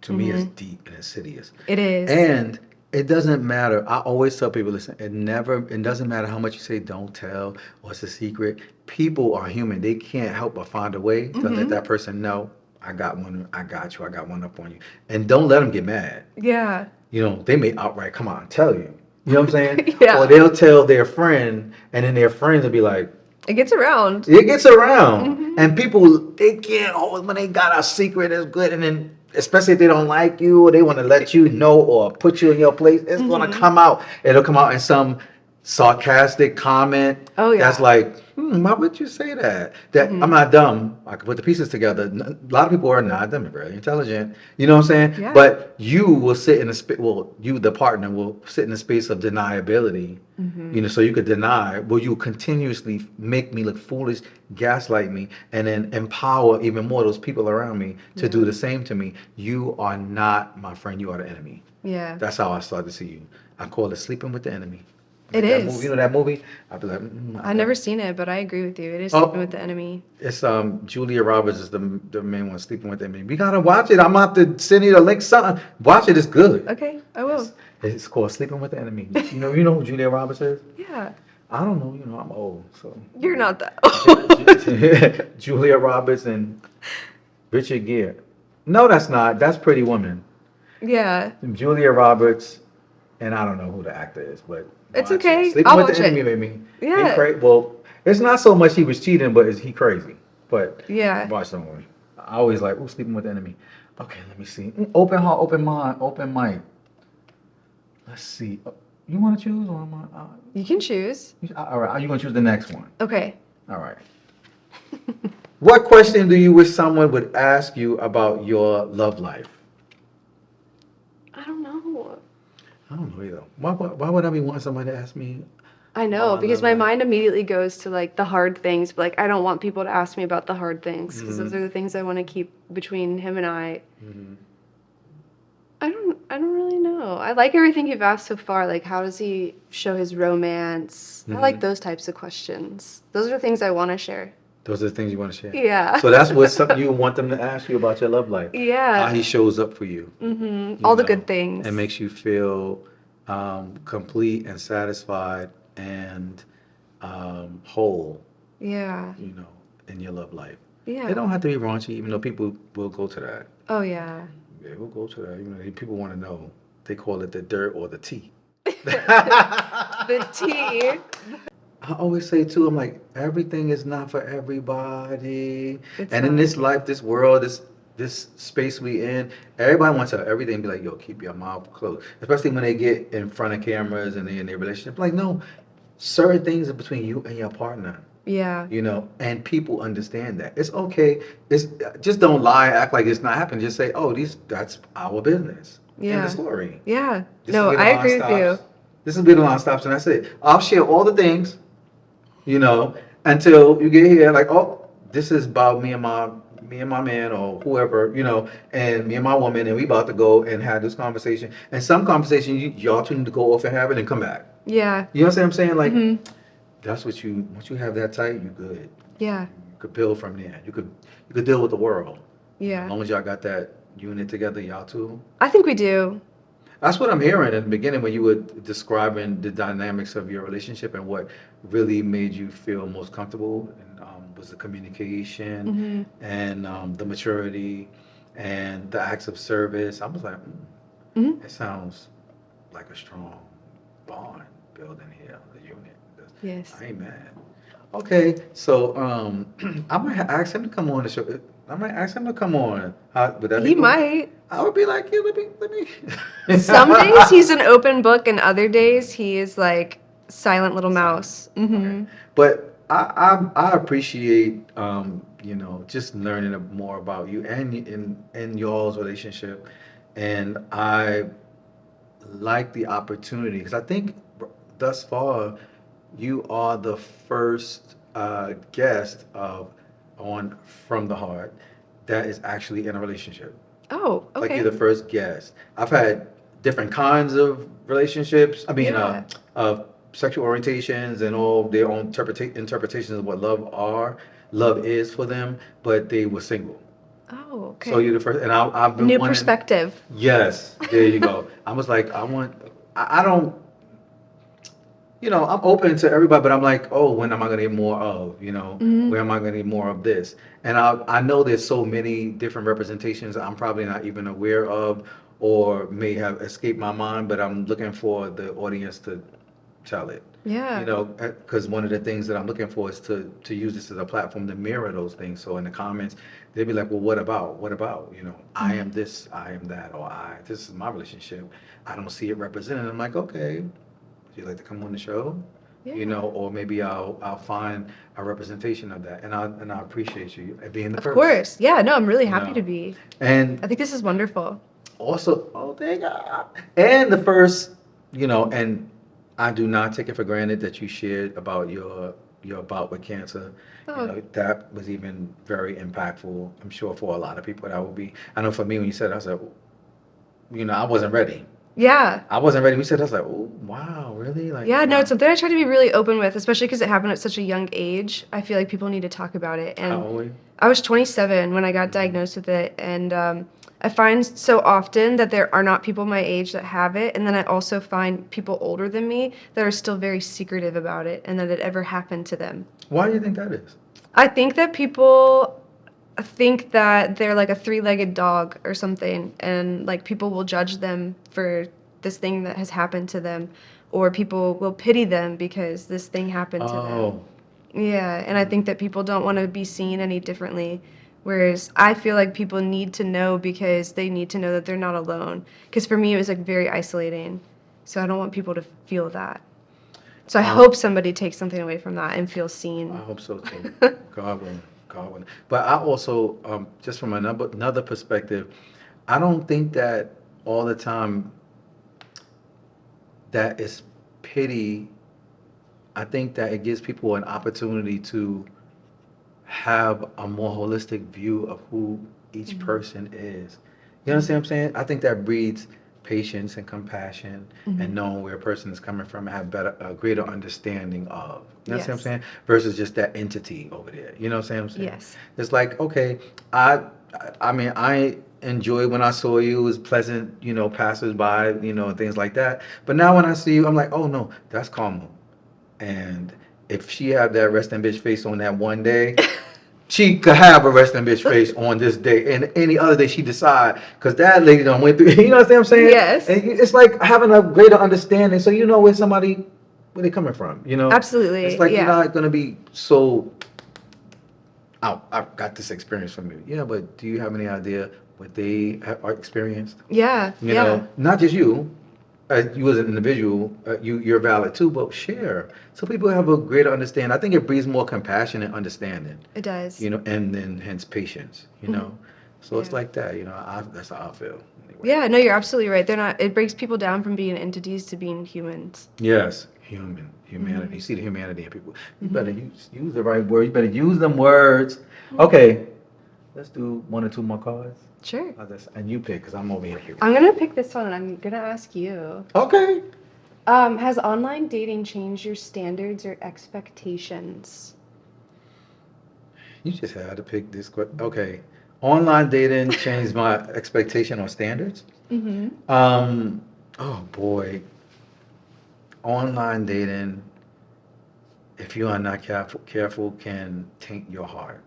To me, it's Hmm. deep and insidious. It is. And it doesn't matter. I always tell people, listen, it doesn't matter how much you say don't tell or it's a secret. People are human. They can't help but find a way to let Hmm. that person know, I got one, I got you, I got one up on you. And don't let them get mad. Yeah. They may outright come out and tell you. You know what I'm saying? Or Yeah. they'll tell their friend, and then their friends will be like, It gets around. it gets around, Hmm. and people they can't always when they got a secret is good, and then especially if they don't like you or they want to let you know or put you in your place, it's gonna Hmm. come out. It'll come out in some sarcastic comment Oh that's yeah. like, why would you say that? That I'm Hmm. not dumb. I can put the pieces together. A lot of people are not dumb. They're very intelligent. You know what I'm saying? Yeah. But you will sit in a space. Well, you, the partner, will sit in a space of deniability. Hmm. So you could deny. Will you continuously make me look foolish, gaslight me, and then empower even more those people around me to do Yeah. the same to me? You are not my friend. You are the enemy. Yeah. That's how I start to see you. I call it sleeping with the enemy. It Like that movie, is. that movie? I'd be like, I I've never don't. seen it, but I agree with you. It is sleeping with Oh, the enemy. it's Julia Roberts is the main one sleeping with the enemy. We gotta watch it. I'm gonna have to send you the link. Something. Watch it. It's good. Okay, I It's will. it's called Sleeping with the Enemy. You know who Julia Roberts is? Yeah. I don't know. I'm old, so. You're not that old. Julia Roberts and Richard Gere. No, that's not. That's Pretty Woman. Yeah. Julia Roberts, and I don't know who the actor is, but It's watch it. okay. Sleeping I'll with the watch Enemy it. made me. He Yeah. crazy. Well, it's not so much he was cheating, but is he crazy? But Yeah. watch the movie. I always like, Sleeping with the Enemy. Okay, let me see. Open heart, open mind, open mic. Let's see. You want to choose, or am I? You can choose. All right. Are you gonna choose the next one? Okay. All right. What question do you wish someone would ask you about your love life? I don't know. I don't know either. Why would I be wanting somebody to ask me I about know my because love my life? mind immediately goes to like the hard things, but like I don't want people to ask me about the hard things because those are the things I want to keep between him and I. Mhm. I don't really know. I like everything you've asked so far. Like how does he show his romance? I like those types of questions. Those are the things I want to share. Those are the things you want to share. Yeah. So that's what something you want them to ask you about your love life. How he Yeah. shows up for you. All the know, good things. and makes you feel complete and satisfied and whole, Yeah. in your love life. Yeah. It don't have to be raunchy, even though people will go to that. Oh yeah. Yeah, we'll go to that. People want to know. They call it the dirt or the tea. The tea. I always say too, I'm like, everything is not for everybody. It's And in not. this life, this world, this space we in, everybody wants to everything be like, yo, keep your mouth closed. Especially when they get in front of cameras and they in their relationship. Like, no, certain things are between you and your partner. Yeah. And people understand that. It's okay. It's just don't lie, act like it's not happening. Just say, oh, that's our business. End Yeah. the story. Yeah. This No, is where the I line agree with you. stops. This is where the line stops, and that's it. I'll share all the things, until you get here, like, oh, this is about me and my man or whoever, and me and my woman, and we about to go and have this conversation. And some conversation y'all two need to go off and have it and come back. Yeah. You know what I'm saying? Like, that's what once you have that tight, you good. Yeah. You could build from there. You could deal with the world. Yeah. As long as y'all got that unit together, y'all two. I think we do. That's what I'm hearing in the beginning when you were describing the dynamics of your relationship and what really made you feel most comfortable, and was the communication and the maturity and the acts of service. I was like, it sounds like a strong bond building here, the unit. Yes. I ain't mad. Okay, so I might ask him to come on the show. I might ask him to come on. Would that be He cool? might. I would be like, yeah, let me. Some days he's an open book, and other days he is like silent little mouse. Okay. But I appreciate just learning more about you and in y'all's relationship, and I like the opportunity because I think thus far you are the first guest on From the Heart that is actually in a relationship. Oh, Like okay. you're the first guest. I've had different kinds of relationships. I mean, Yeah. of sexual orientations and all their own interpretations of what love is for them, but they were single. Oh, okay. So you're the first, and I've been New wanting. perspective. Yes, there you go. I was like, I don't. I'm open to everybody, but I'm like, oh, when am I gonna get more of, where am I gonna get more of this? And I know there's so many different representations I'm probably not even aware of or may have escaped my mind, but I'm looking for the audience to tell it. Yeah. Because one of the things that I'm looking for is to use this as a platform to mirror those things. So in the comments, they'd be like, well, what about? What about? I am this, I am that, or this is my relationship. I don't see it represented. I'm like, okay. Would you like to come on the show? Yeah. Or maybe I'll find a representation of that, and I appreciate you being the Of first. course. Yeah, no, I'm really happy know. to be. And I think this is wonderful. also, oh, thank God. And the first, and I do not take it for granted that you shared about your bout with cancer. Oh. That was even very impactful. I'm sure for a lot of people that would be. I know for me when you said it, I was like, I wasn't ready. Yeah. I wasn't ready. We said, I was like, oh, wow, really? Like, Yeah, no, wow. it's something I try to be really open with, especially because it happened at such a young age. I feel like people need to talk about it. And How old were you? I was 27 when I got diagnosed with it, and I find so often that there are not people my age that have it, and then I also find people older than me that are still very secretive about it and that it ever happened to them. Why do you think that is? I think that people think that they're like a three-legged dog or something, and like people will judge them for this thing that has happened to them, or people will pity them because this thing happened to them. Oh, Yeah, and I think that people don't want to be seen any differently, whereas I feel like people need to know because they need to know that they're not alone. Because for me, it was like very isolating. So I don't want people to feel that. So I Um, hope somebody takes something away from that and feels I seen. hope so too. God willing, God willing. But I also, just from another perspective, I don't think that all the time that is pity. I think that it gives people an opportunity to have a more holistic view of who each person is. You understand what I'm saying? I think that breeds patience and compassion and knowing where a person is coming from and have a greater understanding of. You know what I'm Yes. saying? Versus just that entity over there. You know what I'm saying? Yes. It's like, okay, I I mean, I enjoyed when I saw you. It was pleasant, passers-by, and things like that. But now when I see you, I'm like, oh no, that's Carmel. And if she had that resting bitch face on that one day, she could have a resting bitch face on this day and any other day she decide, because that lady done went through. You know what I'm saying? Yes. And it's like having a greater understanding, so you know where they coming from. It's Absolutely. like you're Yeah. not gonna be so. I've got this experience from you. Yeah, but do you have any idea what they are experienced? Yeah. Yeah. Not just you. You as an individual, you're valid too, but share so people have a greater understanding. I think it breeds more compassion and understanding, It does. and then hence patience. So it's Yeah. like that. That's how I feel. Anyway. Yeah, no, you're absolutely right. They're not, it breaks people down from being entities to being humans. Yes, humanity. You see the humanity in people. You better use the right word. You better use them words. Okay, let's do one or two more cards. Sure. And you pick, because I'm over here. I'm going to pick this one and I'm going to ask you. Okay. Has online dating changed your standards or expectations? You just had to pick this question. Okay. Online dating changed my expectation or standards. Mm-hmm. Oh boy. Online dating, if you are not careful, can taint your heart.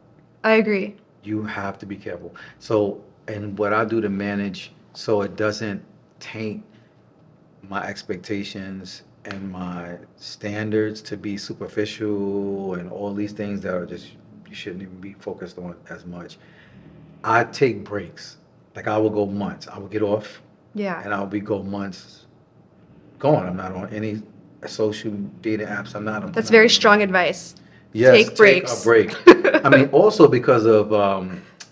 I agree. You have to be careful. So, and what I do to manage so it doesn't taint my expectations and my standards to be superficial and all these things that are just you shouldn't even be focused on as much. I take breaks. Like I will go months. I will get off Yeah. and I'll be go months gone. I'm not on any social dating apps. That's very strong advice. Yes, Take breaks. a break. I mean, also because of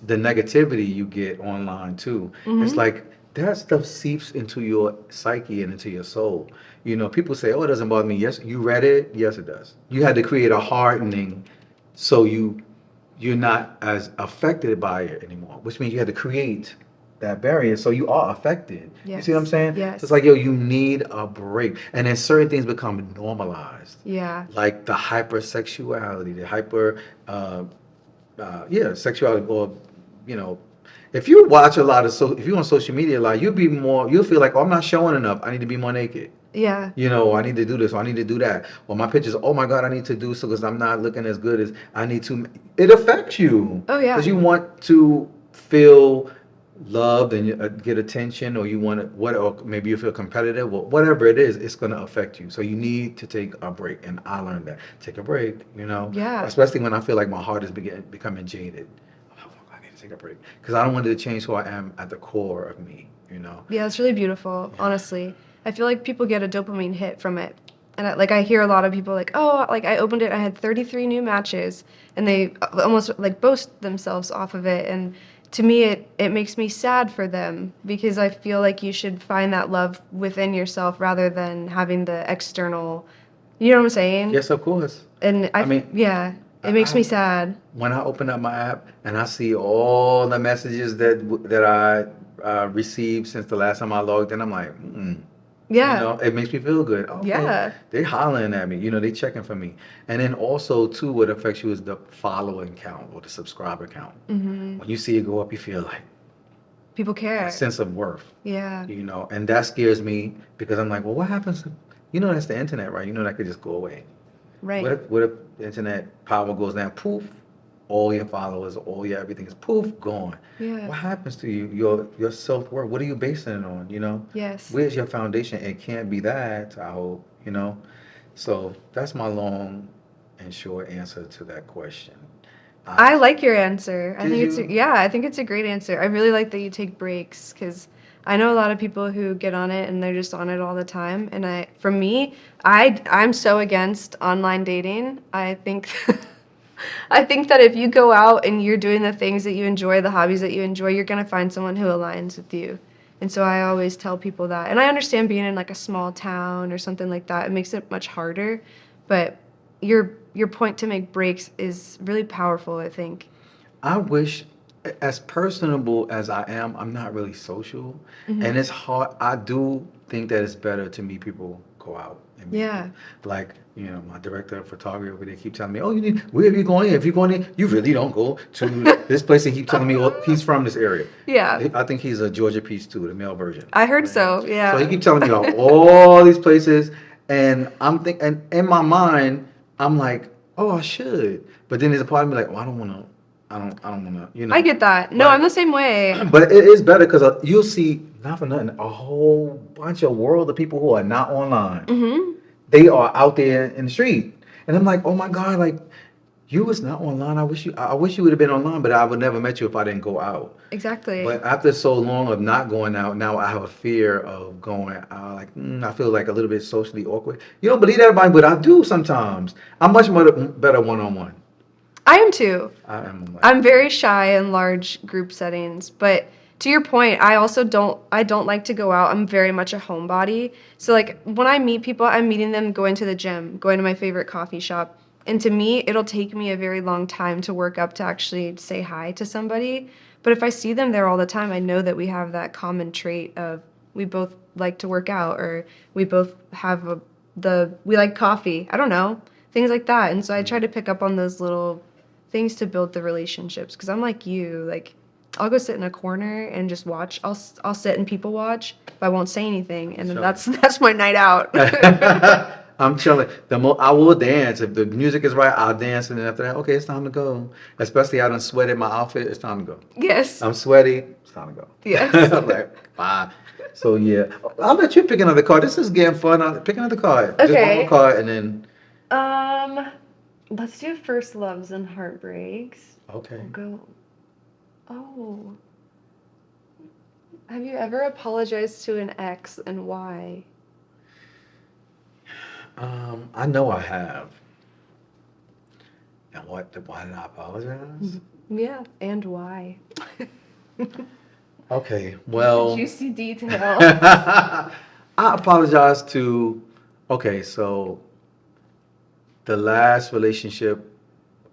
the negativity you get online too. It's like that stuff seeps into your psyche and into your soul. People say, "Oh, it doesn't bother me." Yes, you read it. Yes, it does. You had to create a hardening, so you're not as affected by it anymore. Which means you had to create that barrier, so you are affected. You see what I'm Yes. saying? Yes. So it's like, yo, you need a break, and then certain things become normalized Yeah. like the hypersexuality, the sexuality, or you know, if you watch a lot of if you're on social media a lot, you'll feel like, oh, I'm not showing enough. I need to be more naked. Yeah. I need to do this, or I need to do that, or my pictures. Oh my God, I need to do so because I'm not looking as good as I need to. It affects you. Oh, yeah. Because you want to feel loved and get attention, or you want to or maybe you feel competitive, or whatever it is, it's going to affect you. So you need to take a break, and I learned that. Take a break, Yeah. especially when I feel like my heart is becoming jaded. Oh, I need to take a break because I don't want to change who I am at the core of me. Yeah, it's really beautiful, honestly. I feel like people get a dopamine hit from it. And I hear a lot of people like, oh, like I opened it, I had 33 new matches, and they almost like boast themselves off of it. And to me, it makes me sad for them because I feel like you should find that love within yourself rather than having the external, you know what I'm saying? Yes, of course. And I mean, yeah, it makes me sad. When I open up my app and I see all the messages that I received since the last time I logged in, I'm like, Yeah. it makes me feel good. Okay, Yeah. they hollering at me. They checking for me. And then also too, what affects you is the following count or the subscriber count. When you see it go up, you feel like People care. a sense of worth. Yeah. And that scares me because I'm like, well, what happens? That's the internet, right? That could just go away. Right. What if the internet power goes down? Poof, all your followers, all your everything is poof gone. Yeah. What happens to you? Your self worth. What are you basing it on? Yes. Where's your foundation? It can't be that. I hope. So that's my long and short answer to that question. I like your answer. I Did think you? I think it's a great answer. I really like that you take breaks because I know a lot of people who get on it and they're just on it all the time. And for me, I'm so against online dating. I think I think that if you go out and you're doing the things that you enjoy, the hobbies that you enjoy, you're going to find someone who aligns with you. And so I always tell people that. And I understand being in like a small town or something like that, it makes it much harder. But your point to make breaks is really powerful, I think. I wish, as personable as I am, I'm not really social, and it's hard. I do think that it's better to meet people, go out and meet Yeah. people. Like, my director of photography over there keep telling me, "Oh, where are you going? If you're going in, you really don't go to this place." And he keep telling me, "Oh, he's from this area." Yeah. I think he's a Georgia Peach too, the male version. I heard so. Yeah. So he keep telling me about all these places, and I'm thinking, and in my mind, I'm like, "Oh, I should," but then there's a part of me like, "Oh, I don't want to." I don't want to. I get that. No, But- I'm the same way. But it is better because you'll see, not for nothing, a whole bunch of world of people who are not online. Mm-hmm. They are out there in the street, and I'm like, oh my God, like you was not online. I wish you would have been online, but I would never met you if I didn't go out. Exactly. But after so long of not going out, now I have a fear of going out. Like I feel like a little bit socially awkward. You don't believe everybody, but I do sometimes. I'm much more better one-on-one. I am too. I am. I'm very shy in large group settings, but to your point, I don't like to go out. I'm very much a homebody. So like when I meet people, I'm meeting them going to the gym, going to my favorite coffee shop. And to me, it'll take me a very long time to work up to actually say hi to somebody. But if I see them there all the time, I know that we have that common trait of we both like to work out, or we both have we like coffee. I don't know, things like that. And so I try to pick up on those little things to build the relationships, because I'm like you, like I'll go sit in a corner and just watch. I'll sit and people watch, but I won't say anything, and then Sure. that's my night out. I'm chilling. I will dance if the music is right. I'll dance, and then after that, okay, it's time to go. Especially I done sweated my outfit. It's time to go. Yes. I'm sweaty. It's time to go. Yes. I'm like, bye. So yeah, I'll let you pick another card. This is getting fun. Pick another card. Just one Okay. more card, and then Let's do first loves and heartbreaks. okay. We'll go. Oh. Have you ever apologized to an ex, and why? I know I have. And why did I apologize? Yeah, and why? Okay, well. Juicy detail. I apologize to. Okay, so the last relationship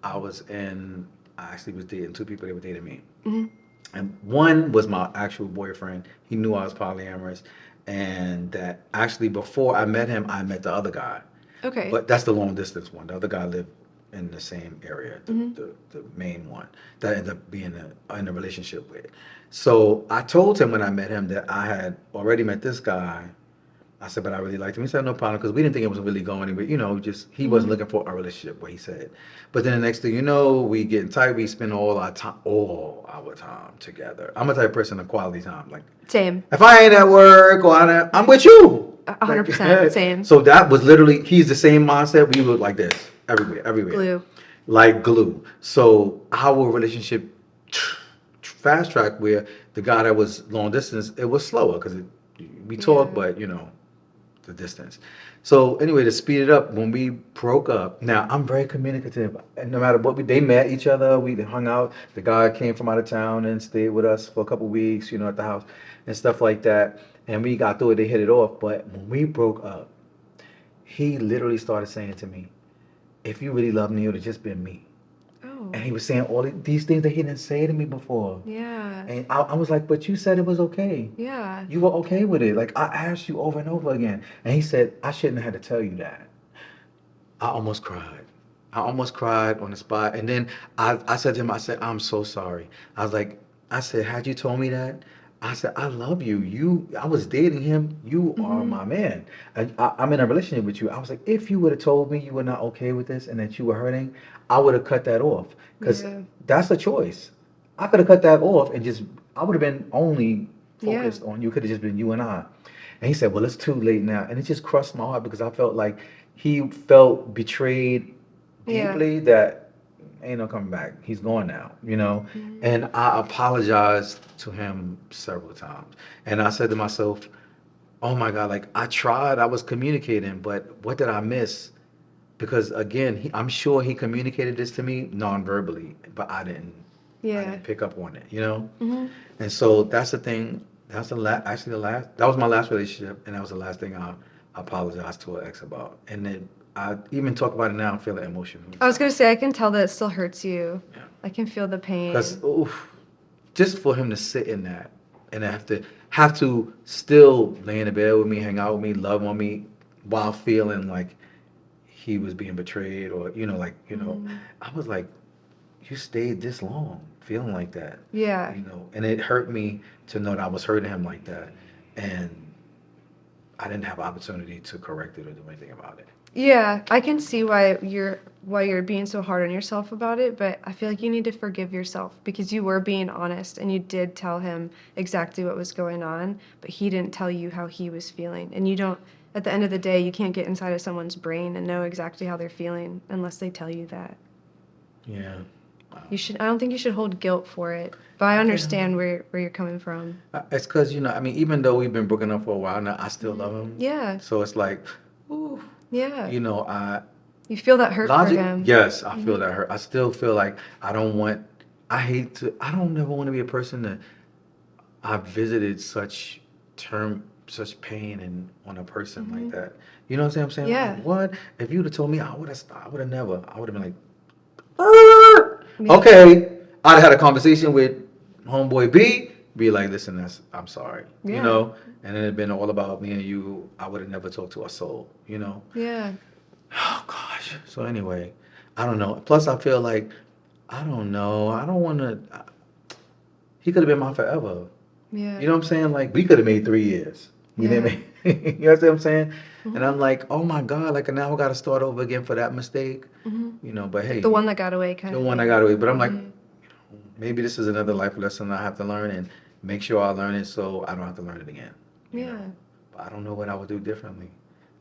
I was in, I actually was dating two people that were dating me. Mhm. And one was my actual boyfriend. He knew I was polyamorous. And that actually before I met him, I met the other guy. Okay. But that's the long distance one. The other guy lived in the same area, Mhm. the main one that I ended up being in a relationship with. So I told him when I met him that I had already met this guy. I said, but I really liked him. He said, no problem, because we didn't think it was really going anywhere. Just he wasn't looking for a relationship, what he said. But then the next thing you know, we getting tight. We spend all our time together. I'm a type of person of quality time. Like, Same. if I ain't at work or I'm with you. 100% same. So that was literally, he's the same mindset. We were like this everywhere. Glue. Like glue. So our relationship fast track where the guy that was long distance, it was slower because we talk, but the distance. So anyway, to speed it up, when we broke up, now I'm very communicative. And no matter what, they met each other, we hung out. The guy came from out of town and stayed with us for a couple weeks, at the house and stuff like that. And we got through it, they hit it off. But when we broke up, he literally started saying to me, if you really love me, it would have just been me. Oh. And he was saying all these things that he didn't say to me before. Yeah. And I was like, but you said it was okay. Yeah. You were okay with it. Like, I asked you over and over again. And he said, I shouldn't have had to tell you that. I almost cried. I almost cried on the spot. And then I said to him, I said, I'm so sorry. I said, had you told me that? I said, I love you. I was dating him. You are my man. I'm in a relationship with you. I was like, if you would have told me you were not okay with this and that you were hurting, I would have cut that off. Because that's a choice. I could have cut that off and I would have been only focused on you. Could have just been you and I. And he said, well, it's too late now. And it just crushed my heart because I felt like he felt betrayed deeply that ain't no coming back. He's gone now, you know? Mhm. And I apologized to him several times. And I said to myself, oh my God, like I tried, I was communicating, but what did I miss? Because again, I'm sure he communicated this to me non-verbally, but I Yeah. didn't pick up on it, you know? Mhm. And so that's the thing. That's actually the last. That was my last relationship, and that was the last thing I apologized to an ex about. And then I even talk about it now. I'm feeling emotional. I was gonna say I can tell that it still hurts you. Yeah. I can feel the Because pain. just for him to sit in that and have to still lay in the bed with me, hang out with me, love on me, while feeling like he was being betrayed, or Mhm. I was like, you stayed this long feeling like that, Yeah. and it hurt me to know that I was hurting him like that, and I didn't have opportunity to correct it or do anything about it. Yeah, I can see why you're being so hard on yourself about it, but I feel like you need to forgive yourself because you were being honest and you did tell him exactly what was going on, but he didn't tell you how he was feeling. And you don't, at the end of the day, you can't get inside of someone's brain and know exactly how they're feeling unless they tell you that. Yeah. I don't think you should hold guilt for it, but I Okay. understand where you're coming from. It's because, I mean, even though we've been broken up for a while now, I still love him. Yeah, So it's like, ooh, yeah. I You feel that hurt for logic, him. yes, I feel Mhm. that hurt. I still feel like I don't never want to be a person that I've visited such pain and on a person like Mhm. that. You know what I'm saying? I'm Yeah. like, what? If you'd have told me, I would have stopped. I would have never. I would have been like, "Er." Yeah. Okay. I'd have had a conversation with homeboy B. Be like, listen, I'm sorry. Yeah. And it'd been all about me and you. I would have never talked to a soul. Yeah. Oh gosh. So anyway, I don't know. Plus, I feel like I don't know. I don't want to. He could have been mine forever. Yeah. You know what I'm saying? Like we could have made 3 years. We didn't Yeah. make. You know what I'm saying? And Mhm. I'm like, oh my God! Like now I got to start over again for that mistake. Mhm. But Like hey, the one that got away kind the of one I thing. got away. But I'm like, Mhm. maybe this is another life lesson I have to learn and make sure I learn it so I don't have to learn it again. You know. Yeah. But I don't know what I would do differently,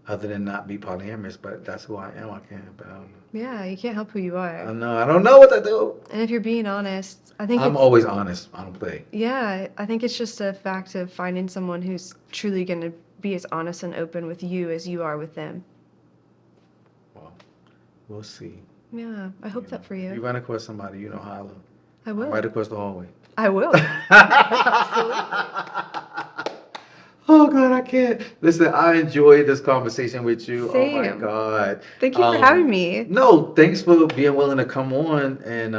other than not be polyamorous. But that's who I am. I can't. But Yeah, you can't help who you are. I don't know what to do. And if you're being honest, I think I'm it's always honest. I don't play. yeah, I think it's just a fact of finding someone who's truly going to be as honest and open with you as you are with them. Well, we'll see. Yeah, I hope that for If you you. run across somebody, holler. I I'm will. right across the hallway. I will. Absolutely. Oh God, I can't. Listen, I enjoyed this conversation with you. Oh my Same. God. Thank you for having me. No, thanks for being willing to come on and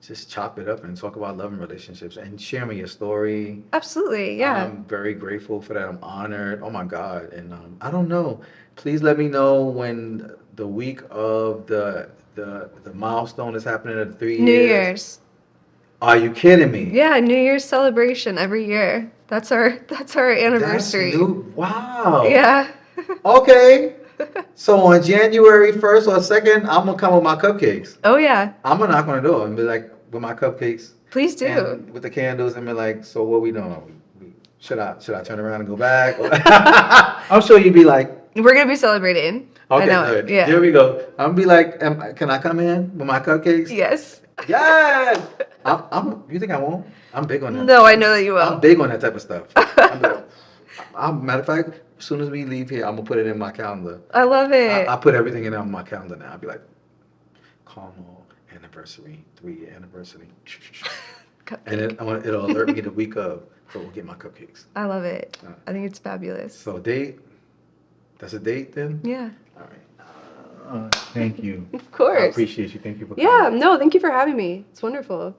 just chop it up and talk about love and relationships and share me your story. Absolutely. Yeah. I'm very grateful for that. I'm honored. Oh my God. And I don't know. Please let me know when the week of the milestone is happening at 3 New years. Year's. Are you kidding me? Yeah, New Year's celebration every year. That's our That's anniversary. new. Wow. Yeah. Okay. So on January 1st or 2nd, I'm gonna come with my cupcakes. Oh yeah. I'm gonna knock on the door and be like, with my cupcakes Please do. and with the candles and be like, so what we doing? Should I turn around and go back? I'm sure you'd be like, We're gonna be celebrating. I okay, know it. good. Yeah. Here we go. I'm gonna be like, can I come in with my cupcakes? Yes. Yes. You think I won't? I'm big on that. No, I know that you will. I'm big on that type of stuff. Matter of fact, as soon as we leave here, I'm gonna put it in my calendar. I love it. I put everything in on my calendar now. I'll be like, Carmel anniversary, 3-year anniversary, and it'll alert me the week of, so we'll get my cupcakes. I love it. I think it's fabulous. So date. That's a date then. Yeah. All right. Thank you. Of course. I appreciate you. Thank you for coming. Yeah. No, thank you for having me. It's wonderful.